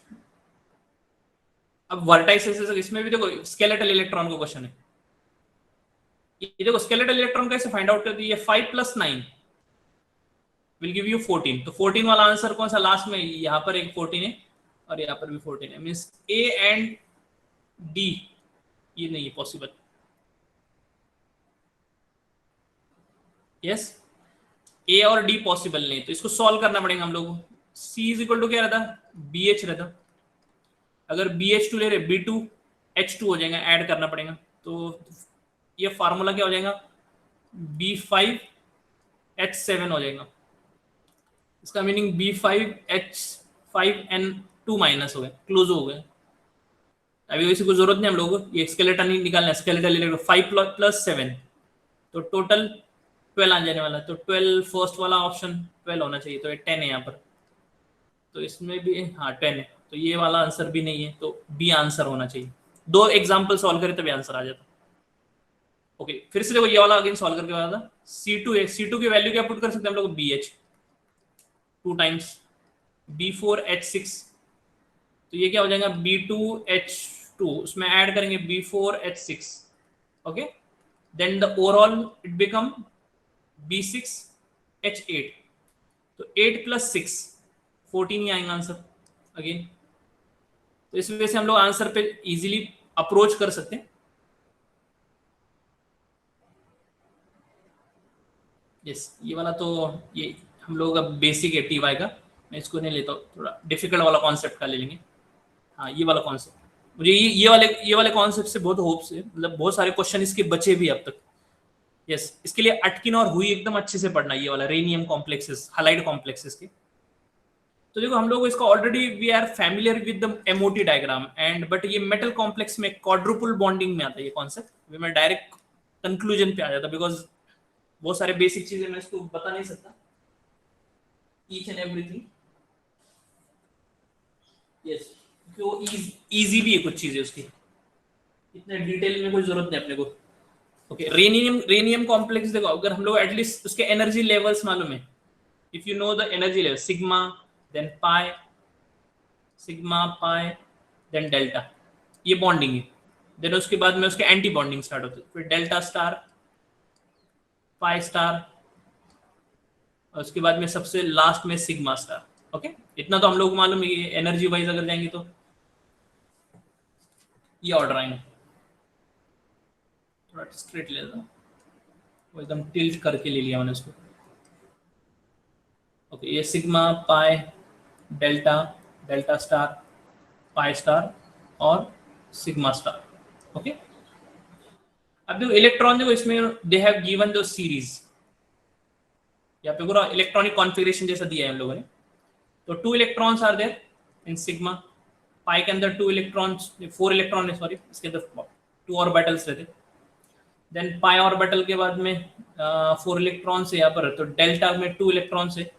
S1: अब वर्टाइसिस, इसमें भी देखो स्केलेटल इलेक्ट्रॉन का क्वेश्चन है। ये देखो स्केलेटल इलेक्ट्रॉन कैसे फाइंड आउट करती है, 5 + 9 विल गिव यू 14, तो 14 वाला आंसर कौन सा लास्ट में, यहाँ पर एक 14 है और यहाँ पर भी 14 है, मीन्स ए एंड डी ये नहीं है पॉसिबल। यस, ए और डी पॉसिबल नहीं, तो इसको सॉल्व करना पड़ेगा हम लोग को। सी इज इक्वल टू क्या रहता, बी एच रहता, अगर BH2 ले रहे B2H2 हो जाएगा, ऐड करना पड़ेगा, तो ये फार्मूला क्या हो जाएगा, B5H7 हो जाएगा। इसका मीनिंग B5H5N2 माइनस हो गया, क्लोज हो गया। अभी इसी को जरूरत नहीं हम लोगों को, ये स्केलेटन ही निकालना है, स्केलेटल इलेक्ट्रॉन 5 + 7 तो टोटल 12 आ जाने वाला, तो 12 फर्स्ट वाला ऑप्शन 12 होना चाहिए, तो ये 10 है यहाँ पर, तो इसमें भी हाँ 10 है, तो ये वाला आंसर भी नहीं है, तो बी आंसर होना चाहिए। दो एग्जाम्पल सॉल्व करें तभी आंसर आ जाता। ओके, फिर से देखो ये वाला अगेन सॉल्व करके बताता। C2 है, C2 की वैल्यू क्या पुट कर सकते हैं हम लोग, BH 2 टाइम्स B4H6, तो ये क्या हो जाएगा B2H2, उसमें ऐड करेंगे B4H6। Okay, then the overall it become B6H8, तो 8 + 6 14 ही आएगा आंसर। अगेन। तो इस वजह से हम लोग आंसर पे इजीली अप्रोच कर सकते हैं। यस, ये वाला तो ये हम लोग का बेसिक है टीवाई का, मैं इसको नहीं लेता हूँ, थोड़ा डिफिकल्ट वाला कॉन्सेप्ट का ले लेंगे। हाँ, ये वाला कॉन्सेप्ट मुझे ये वाले कॉन्सेप्ट से बहुत होप्स है, मतलब बहुत सारे क्वेश्चन इसके बचे भी अब तक। यस, इसके लिए अटकिन और हुई एकदम अच्छे से पढ़ना, ये वाला रेनियम कॉम्प्लेक्सेस, हालाइड कॉम्प्लेक्सेस के। तो देखो हम लोग इसका already we are familiar with the MOT diagram and, but ये मेटल कॉम्प्लेक्स में क्वाड्रुपल बॉन्डिंग में आता है ये कॉन्सेप्ट, मैं डायरेक्ट कंक्लूजन पे आ जाता, बिकॉज बहुत सारे बेसिक चीजें मैं इसको बता नहीं सकता ईच एंड एवरीथिंग। यस, वो इजी भी है कुछ चीजें उसकी, इतने डिटेल में कोई जरूरत नहीं अपने को। ओके, रेनियम कॉम्प्लेक्स देखो, अगर हम लोग एटलीस्ट उसके एनर्जी लेवल्स मालूम है, if you know the energy level sigma then pi, sigma pi then delta, ये बॉन्डिंग है। देन उसके बाद में उसके एंटी बॉन्डिंग स्टार्ट होती है, फिर डेल्टा स्टार, पाई स्टार, और उसके बाद में सबसे लास्ट में सिग्मा स्टार। ओके, इतना तो हम लोग को मालूम है एनर्जी वाइज अगर जाएंगे तो ये ऑर्डर आएंगे। थोड़ा स्ट्रेट ले लेता हूं, वो एकदम टिल्ट करके ले लिया मैंने उसको। ओके, ये sigma pi delta, delta star, pi star और सिग्मा स्टार। ओके, अब देखो इलेक्ट्रॉन देखो इसमें दे हैव गिवन द सीरीज, यहाँ पे पूरा इलेक्ट्रॉनिक कॉन्फ़िगरेशन जैसा दिया है हम लोगों ने। तो 2 electrons are there in sigma, pi के अंदर 2 इलेक्ट्रॉन्स, 4 इलेक्ट्रॉन है सॉरी, इसके अंदर 2 ऑर्बिटल्स रहते। देन पाई ऑर्बिटल के बाद में 4 इलेक्ट्रॉन्स है यहाँ पर, तो डेल्टा में 2 इलेक्ट्रॉन्स है।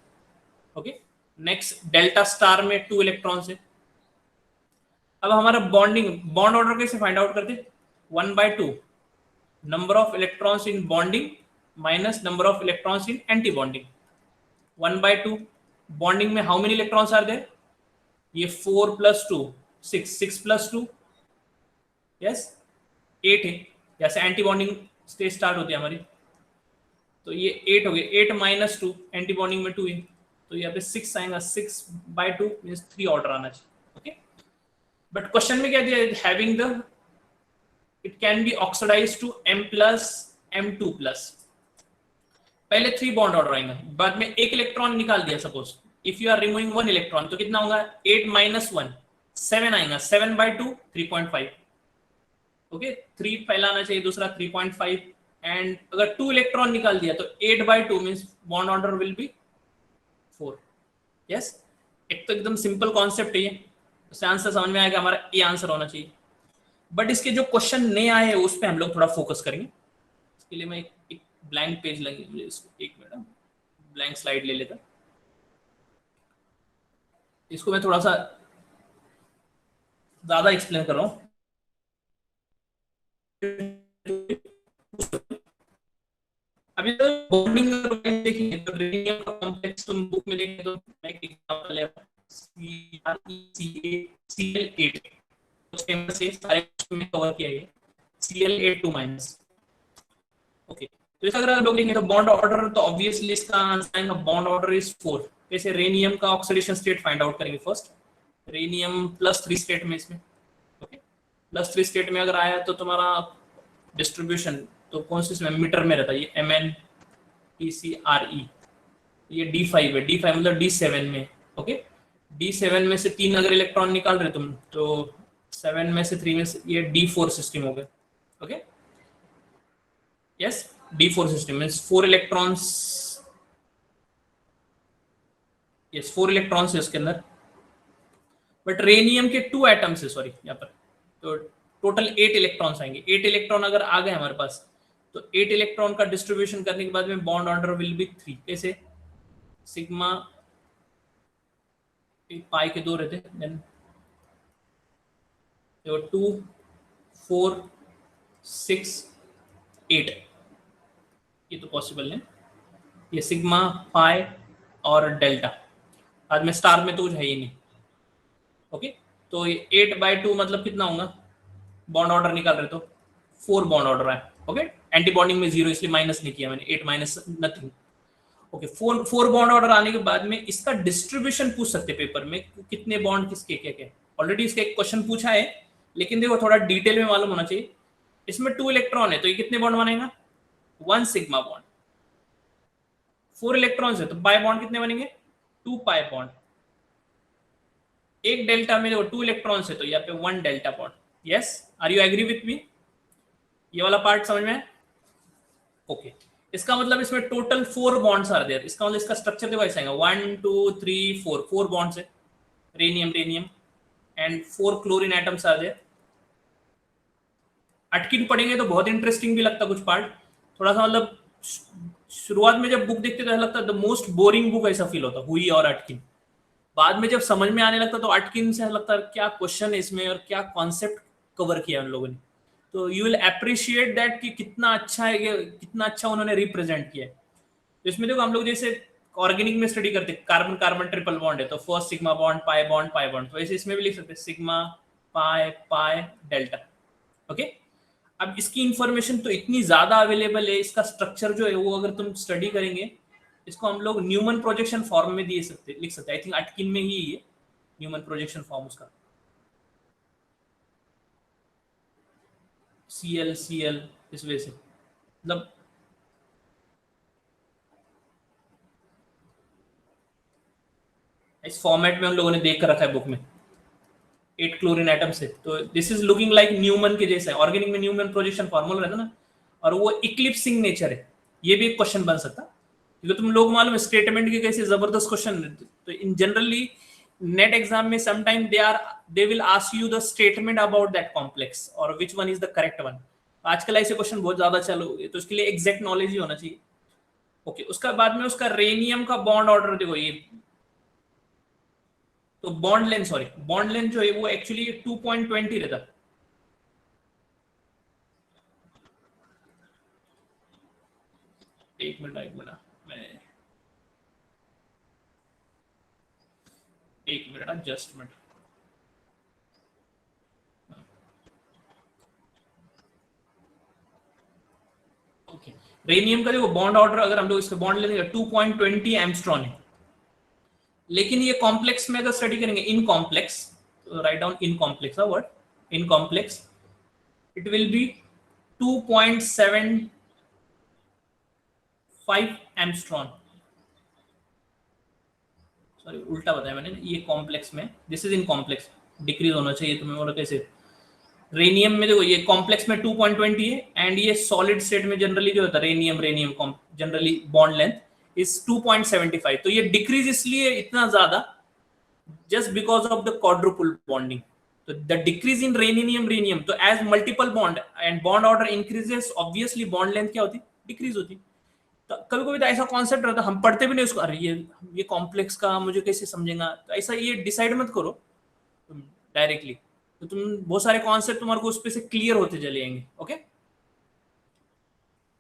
S1: ओके, नेक्स्ट डेल्टा स्टार में 2 इलेक्ट्रॉन्स है। अब हमारा बॉन्ड ऑर्डर कैसे फाइंड आउट करते, 1/2 number of electrons in bonding minus number of electrons in anti bonding. 1/2 bonding में how many electrons are there, ये 4 + 2 6, 6 + 2 यस 8 है, जैसे एंटी बॉन्डिंग स्टेज स्टार्ट होती है हमारी, तो ये 8 हो गए, 8 - 2 एंटी बॉन्डिंग में 2 है, तो यहाँ पे 6 आएगा, 6/2 मींस 3 ऑर्डर आना चाहिए। ओके, बट क्वेश्चन में क्या दिया है, having the it can be oxidised to M+, M2+, पहले 3 बॉन्ड ऑर्डर आएंगे, बाद में एक इलेक्ट्रॉन निकाल दिया suppose, if you are removing 1 electron तो कितना होगा, 8 - 1 7 आएगा, 7/2 3.5। ओके, 3 पहला आना चाहिए, दूसरा 3.5, एंड अगर 2 इलेक्ट्रॉन निकाल दिया तो 8/2 means bond order will be 4। Yes, एक तो एकदम सिंपल कॉन्सेप्ट है ये, उससे आंसर समझ में आएगा, हमारा ये आंसर होना चाहिए। बट इसके जो क्वेश्चन नए आए हैं उस पर हम लोग थोड़ा फोकस करेंगे। इसके लिए मैं एक ब्लैंक पेज लगेंगे मुझे, इसको एक मिनट ब्लैंक स्लाइड ले लेता, इसको मैं थोड़ा सा ज्यादा एक्सप्लेन कर रहा हूँ। अभी तो बॉन्डिंग देखेंगे तो रेडियम का कॉम्प्लेक्स तुम बुक में देखेंगे तो मैं एक एग्जांपल है Cl8, फेमस है, सारे में कवर किया है Cl8 - ओके। तो इसका अगर हम लोग देखेंगे तो बॉन्ड ऑर्डर, तो ऑब्वियसली इसका आंसर आएगा बॉन्ड ऑर्डर इज 4। कैसे, रेनियम का ऑक्सीडेशन स्टेट फाइंड आउट करेंगे फर्स्ट, रेनियम +3 स्टेट में इसमें। ओके, +3 स्टेट में अगर आया तो तुम्हारा डिस्ट्रीब्यूशन तो कौन से इसमें मीटर में रहता है, ये MnPcRe, ये D5 है, D5 मतलब D7 में। ओके, D7 में से 3 अगर इलेक्ट्रॉन निकाल रहे तुम तो 7 में से 3 में से ये D4 सिस्टम हो गया। Okay, yes, D4 system means 4 electrons, yes 4 electrons है उसके अंदर, बट रेनियम के 2 एटम्स है सॉरी यहाँ पर, तो टोटल 8 इलेक्ट्रॉन्स आएंगे। 8 इलेक्ट्रॉन अगर आ गए हमारे पास तो 8 इलेक्ट्रॉन का डिस्ट्रीब्यूशन करने के बाद में बॉन्ड ऑर्डर विल बी 3। कैसे, सिग्मा पाई के 2 रहते, देन 2 4 6 8, ये तो पॉसिबल है, ये सिग्मा पाई और डेल्टा, बाद में स्टार में तो कुछ है ही नहीं। ओके, तो ये 8/2 मतलब कितना होगा, बॉन्ड ऑर्डर निकाल रहे तो 4 बॉन्ड ऑर्डर है। ओके, एंटी बॉन्डिंग में 0 इसलिए माइनस नहीं किया मैंने, 8 - nothing. Okay, four bond order आने के बाद में इसका डिस्ट्रीब्यूशन पूछ सकते पेपर में, कितने बॉन्ड किसके क्या क्या। ऑलरेडी इसका एक क्वेश्चन पूछा है, लेकिन देखो थोड़ा डिटेल में मालूम होना चाहिए। इसमें 2 इलेक्ट्रॉन है तो ये कितने बॉन्ड बनेगा, 1 सिग्मा बॉन्ड। 4 इलेक्ट्रॉन्स है तो पाई बॉन्ड कितने बनेंगे, 2 पाई बॉन्ड। एक डेल्टा में देखो 2 इलेक्ट्रॉन्स है तो यहाँ पे 1 delta bond. Yes, are you agree with me? ये वाला पार्ट समझ में? ओके, इसका मतलब इसमें टोटल 4 बॉन्ड्स आर देयर। इसका मतलब इसका स्ट्रक्चर देखो ऐसा आएगा, 1 2 3 4 बॉन्ड्स है, rhenium rhenium and 4 chlorine atoms are there. Atkins पढ़ेंगे तो बहुत इंटरेस्टिंग भी लगता कुछ पार्ट, थोड़ा सा मतलब शुरुआत में जब बुक देखते तो ऐसा लगता है द मोस्ट बोरिंग बुक, ऐसा फील होता हुई और अटकिन। बाद में जब समझ में आने लगता तो अटकिन से लगता है क्या क्वेश्चन है इसमें और क्या कॉन्सेप्ट कवर किया उन लोगों ने। तो यू विल अप्रिशिएट दैट कि कितना अच्छा है, कितना अच्छा उन्होंने रिप्रेजेंट किया है। तो इसमें देखो हम लोग जैसे ऑर्गेनिक में स्टडी करते कार्बन कार्बन ट्रिपल बॉन्ड है तो first sigma bond pi bond, तो ऐसे इसमें भी लिख सकते हैं sigma pi pi delta. Okay, अब इसकी इंफॉर्मेशन तो इतनी ज्यादा अवेलेबल है, इसका स्ट्रक्चर जो है वो अगर तुम स्टडी करेंगे इसको हम लोग न्यूमन प्रोजेक्शन फॉर्म में लिख सकते हैं। आई थिंक अटकिन में ही है न्यूमन प्रोजेक्शन फॉर्म उसका, CL इस वजह से मतलब इस फॉर्मेट में हम लोगों ने देख कर रखा है बुक में 8 क्लोरीन एटम से। तो this is looking like Newman के जैसा है। ऑर्गेनिक में न्यूमन प्रोजेक्शन फॉर्मूला रहता ना, और वो इक्लिप्सिंग नेचर है। ये भी एक क्वेश्चन बन सकता, क्योंकि तुम लोग मालूम है स्टेटमेंट के कैसे जबरदस्त क्वेश्चन। तो इन जनरली नेट एग्जाम में sometime they will ask you the statement about that complex और which one is the correct one. आजकल ऐसे क्वेश्चन बहुत ज्यादा चालू हो गए, तो इसके लिए एग्जैक्ट नॉलेज ही होना चाहिए। ओके, उसका बाद में उसका रेनियम का बॉन्ड ऑर्डर देखो ये, तो बॉन्ड लेंथ जो है वो एक्चुअली 2.20 रहता। एक minute just minute. Okay, rhenium का देखो बॉन्ड ऑर्डर अगर हम लोग इसका बॉन्ड लेंगे 2.20 एंगस्ट्रॉम है, लेकिन ये कॉम्प्लेक्स में अगर स्टडी करेंगे इन कॉम्प्लेक्स, तो write down in complex word, in complex it will be 2.75 angstrom. Sorry उल्टा बताया मैंने, ये कॉम्प्लेक्स में, this is in complex, decrease होना चाहिए तुम्हें। और कैसे रेनियम में देखो ये कॉम्प्लेक्स में 2.20 है, एंड ये सॉलिड स्टेट में जनरली जो होता है rhenium generally bond length is 2.75। तो ये डिक्रीज इसलिए इतना ज्यादा just because of the quadruple bonding. So the decrease in rhenium, तो as multiple bond and bond order increases, obviously bond length क्या होती, डिक्रीज होती। तो कभी कभी तो ऐसा कॉन्सेप्ट रहता हम पढ़ते भी नहीं उसको, अरे ये कॉम्प्लेक्स का मुझे कैसे समझेगा। तो ऐसा ये डिसाइड मत करो तुम डायरेक्टली, तो तुम बहुत सारे कॉन्सेप्ट तुम्हारे को उस पे से क्लियर होते चले जाएंगे। ओके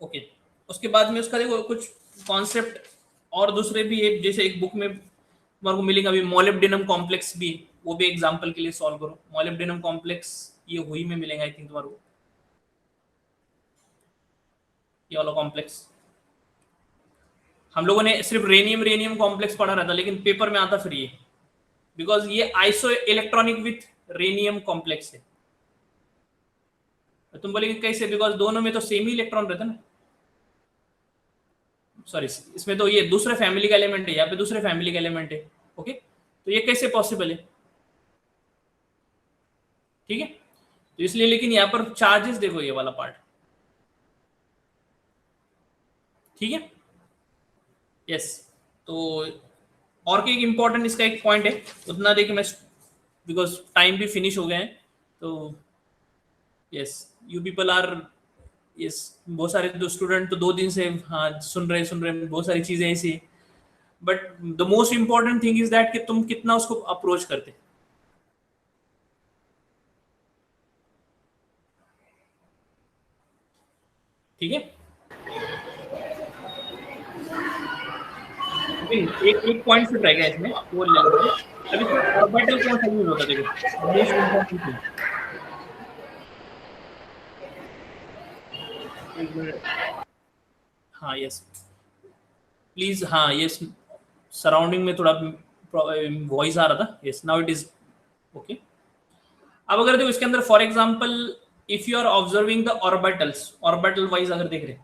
S1: ओके, उसके बाद में उसका देखो कुछ कॉन्सेप्ट और दूसरे भी है, जैसे एक बुक में तुम्हारे को मिलेगा अभी मोलिब्डेनम कॉम्प्लेक्स भी, वो भी एग्जांपल के लिए सॉल्व करो। मोलिब्डेनम कॉम्प्लेक्स ये हुई में मिलेगा आई थिंक तुम्हारे को, ये वाला कॉम्प्लेक्स। हम लोगों ने सिर्फ रेनियम कॉम्प्लेक्स पढ़ा रहता, लेकिन पेपर में आता फिर ये, बिकॉज ये iso electronic with rhenium complex है। तो तुम बोलेगे कैसे, बिकॉज दोनों में तो सेम ही इलेक्ट्रॉन रहता ना। सॉरी, इसमें तो ये दूसरे फैमिली का एलिमेंट है, यहाँ पे दूसरे फैमिली का एलिमेंट है। ओके, तो ये कैसे पॉसिबल है, ठीक है। तो इसलिए, लेकिन यहाँ पर चार्जेस देखो ये वाला पार्ट, ठीक है। यस, तो और एक इंपॉर्टेंट इसका एक पॉइंट है, उतना देखिए मैं, बिकॉज टाइम भी फिनिश हो गए हैं। तो yes, you people are, yes, बहुत सारे तो स्टूडेंट तो 2 दिन से हाँ सुन रहे बहुत सारी चीजें ऐसी। But the most important thing is that कि तुम कितना उसको अप्रोच करते, ठीक है। एक पॉइंट फिट रहेगा इसमें, वो ले लो। अब इसमें ऑर्बिटल कौन सा यूज होता है, देखो मोस्ट इंपॉर्टेंट थिंग। हाँ यस, प्लीज, हाँ ये सराउंडिंग में थोड़ा वॉइस आ रहा था. Yes, now it is okay. अब अगर देखो इसके अंदर for example if you are observing the orbitals, orbital wise अगर देख रहे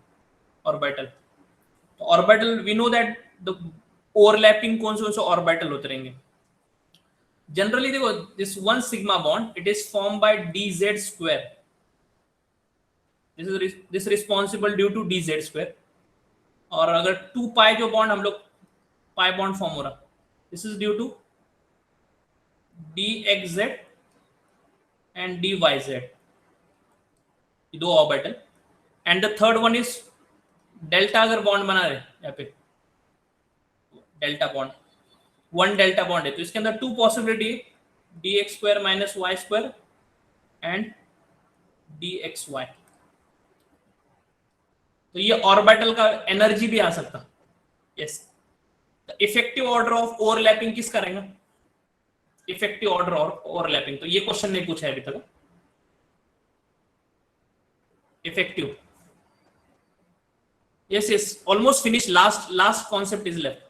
S1: ऑर्बिटल, तो orbital we know that the overlapping कौन से ऑर्बिटल होते रहेंगे. जनरली देखो this one sigma bond it is form by dz square. This responsible due to dz square. और अगर 2 पाई जो बॉन्ड हम लोग पाई बॉन्ड फॉर्म हो रहा, this is due to dxz and dyz, दो orbital. And the third one is delta. अगर bond बना रहे यहाँ पे delta bond, one delta bond है, तो इसके अंदर 2 possibility, dx square minus Y square and dxy. तो ये ऑर्बिटल का एनर्जी भी आ सकता. Yes, effective order of overlapping किस करेंगे, इफेक्टिव ऑर्डर ऑफ ओवरलैपिंग. तो ये क्वेश्चन नहीं पूछा है अभी तक. Effective, yes yes, almost finish. Last concept is left.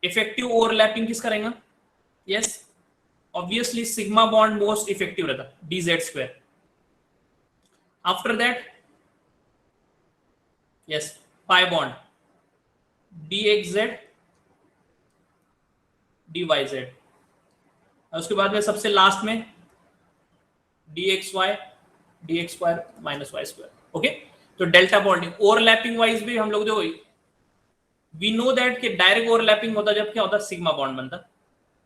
S1: Effective overlapping किस करेंगे. Yes, obviously sigma bond most effective रहता, dz square. After that yes pi bond dxz dyz. उसके बाद में सबसे लास्ट में dxy dx square minus Y square. Okay, तो delta bonding overlapping wise भी हम लोग जो वी नो दैट कि डायरेक्ट ओवरलैपिंग होता जब क्या होता सिग्मा बॉन्ड बनता.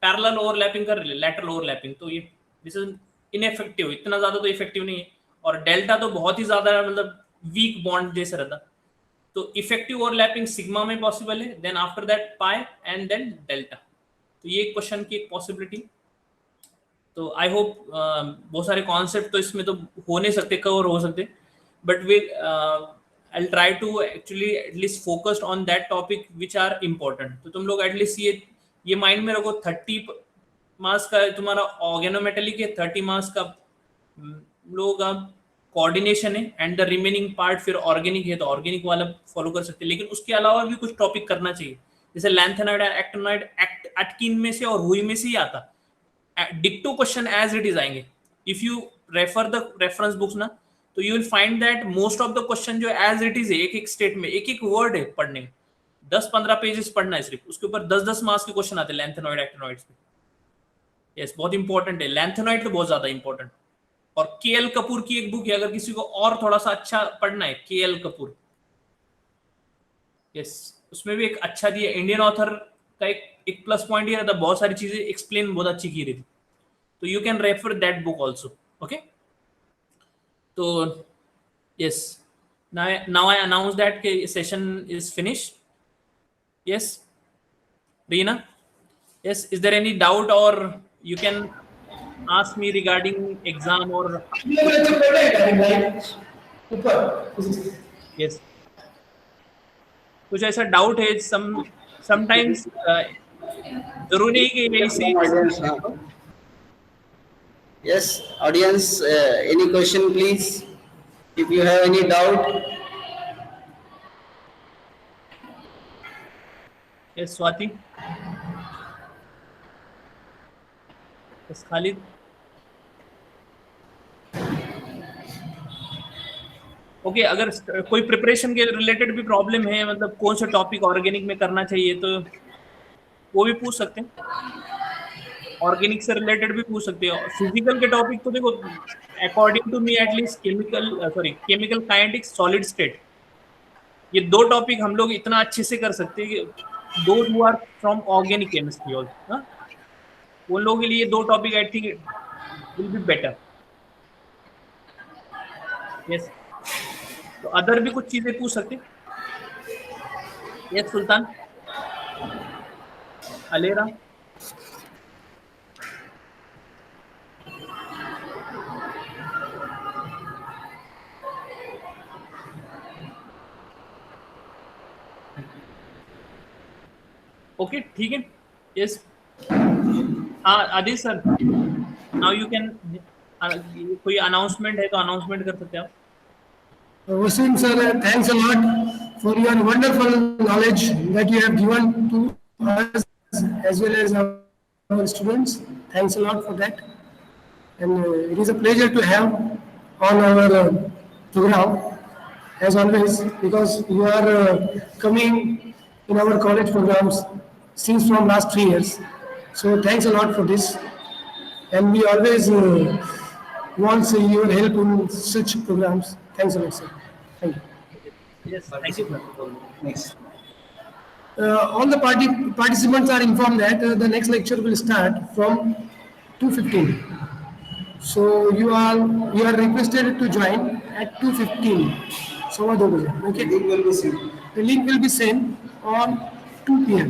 S1: पैरेलल ओवरलैपिंग कर लैटरल ओवरलैपिंग, तो ये दिस इज इनइफेक्टिव. इतना ज्यादा तो इफेक्टिव नहीं है. और डेल्टा तो बहुत ही ज्यादा मतलब वीक बॉन्ड जैसे रहता. तो इफेक्टिव ओवरलैपिंग सिग्मा में पॉसिबल है, then after that pi and then delta. तो ये क्वेश्चन की एक पॉसिबिलिटी. तो आई होप बहुत सारे कॉन्सेप्ट तो इसमें तो हो नहीं सकते, कवर हो सकते, but we I'll try to actually at least focused on that topic which are important. तो तुम लोग एटलीस्ट ये माइंड में रखो 30 मार्क्स का तुम्हारा ऑर्गेनोमेटेलिक है, 30 मार्क्स का लोगों का कोऑर्डिनेशन है, एंड द रिमेनिंग पार्ट फिर ऑर्गेनिक है तो ऑर्गेनिक वाला फॉलो कर सकते हैं. लेकिन उसके अलावा भी कुछ टॉपिक करना चाहिए, जैसे लैंथेनॉइड, एक्टिनॉइड, एटकिन में से और हुई में से ही आता. डिक्टो क्वेश्चन एज इट इज आएंगे. If you refer the reference books ना, तो you will find that most of the question जो एज इट इज है, एक एक स्टेट में एक एक वर्ड है पढ़ने, 10-15 पेजेस पढ़ना है सिर्फ, उसके ऊपर 10-10 मार्क्स के क्वेश्चन आते हैं लैंथेनॉइड एक्टिनॉइड्स पे. यस, बहुत इंपॉर्टेंट है लैंथेनॉइड, तो बहुत ज्यादा इंपॉर्टेंट. और केएल कपूर की एक बुक है, अगर किसी को और थोड़ा सा अच्छा पढ़ना है, केएल कपूर. यस, उसमें भी एक अच्छा दिया, इंडियन ऑथर का एक प्लस पॉइंट ये रहता, बहुत सारी चीजें एक्सप्लेन बहुत अच्छी की रही थी. तो you can refer that book also. Okay, तो yes, now I announce that the session is finished. Yes, Reena, yes, is there any doubt or you can ask me regarding exam or yes, कुछ ऐसा doubt है sometimes जरूरी नहीं कि यही से.
S2: Yes, audience, any question please, if you have any doubt.
S1: Yes, Swati. Yes, Khalid. Okay, अगर कोई प्रिपरेशन के रिलेटेड भी प्रॉब्लम है, मतलब कौन सा टॉपिक ऑर्गेनिक में करना चाहिए, तो वो भी पूछ सकते हैं. ऑर्गेनिक से रिलेटेड भी पूछ सकते हो. फिजिकल के टॉपिक तो देखो according to me at least chemical kinetics, solid state, ये दो टॉपिक हम लोग इतना अच्छे से कर सकते हैं कि those who are from organic chemistry also, उन लोगों के लिए दो topic I think will be better. Yes, तो अदर भी कुछ चीजें पूछ सकते. यस सुल्तान, अलेरा. ओके, ठीक है. यस, हाँ Aditya sir, now you can, कोई अनाउंसमेंट है तो अनाउंसमेंट कर सकते हैं आप.
S3: Wasim sir, thanks a lot for your wonderful knowledge that you have given to us as well as our students. Thanks a lot for that. And it is a pleasure to have on our program as always, because you are coming in our college programs since from last 3 years. So thanks a lot for this. And we always want your help in such programs. Thanks a lot, sir. Thank you.
S1: Yes, thank you.
S2: Next.
S3: All the participants are informed that the next lecture will start from 2:15. So you are requested to join at 2:15. So what do we do? Okay.
S2: Link will be sent.
S3: The link will be sent on 2 p.m.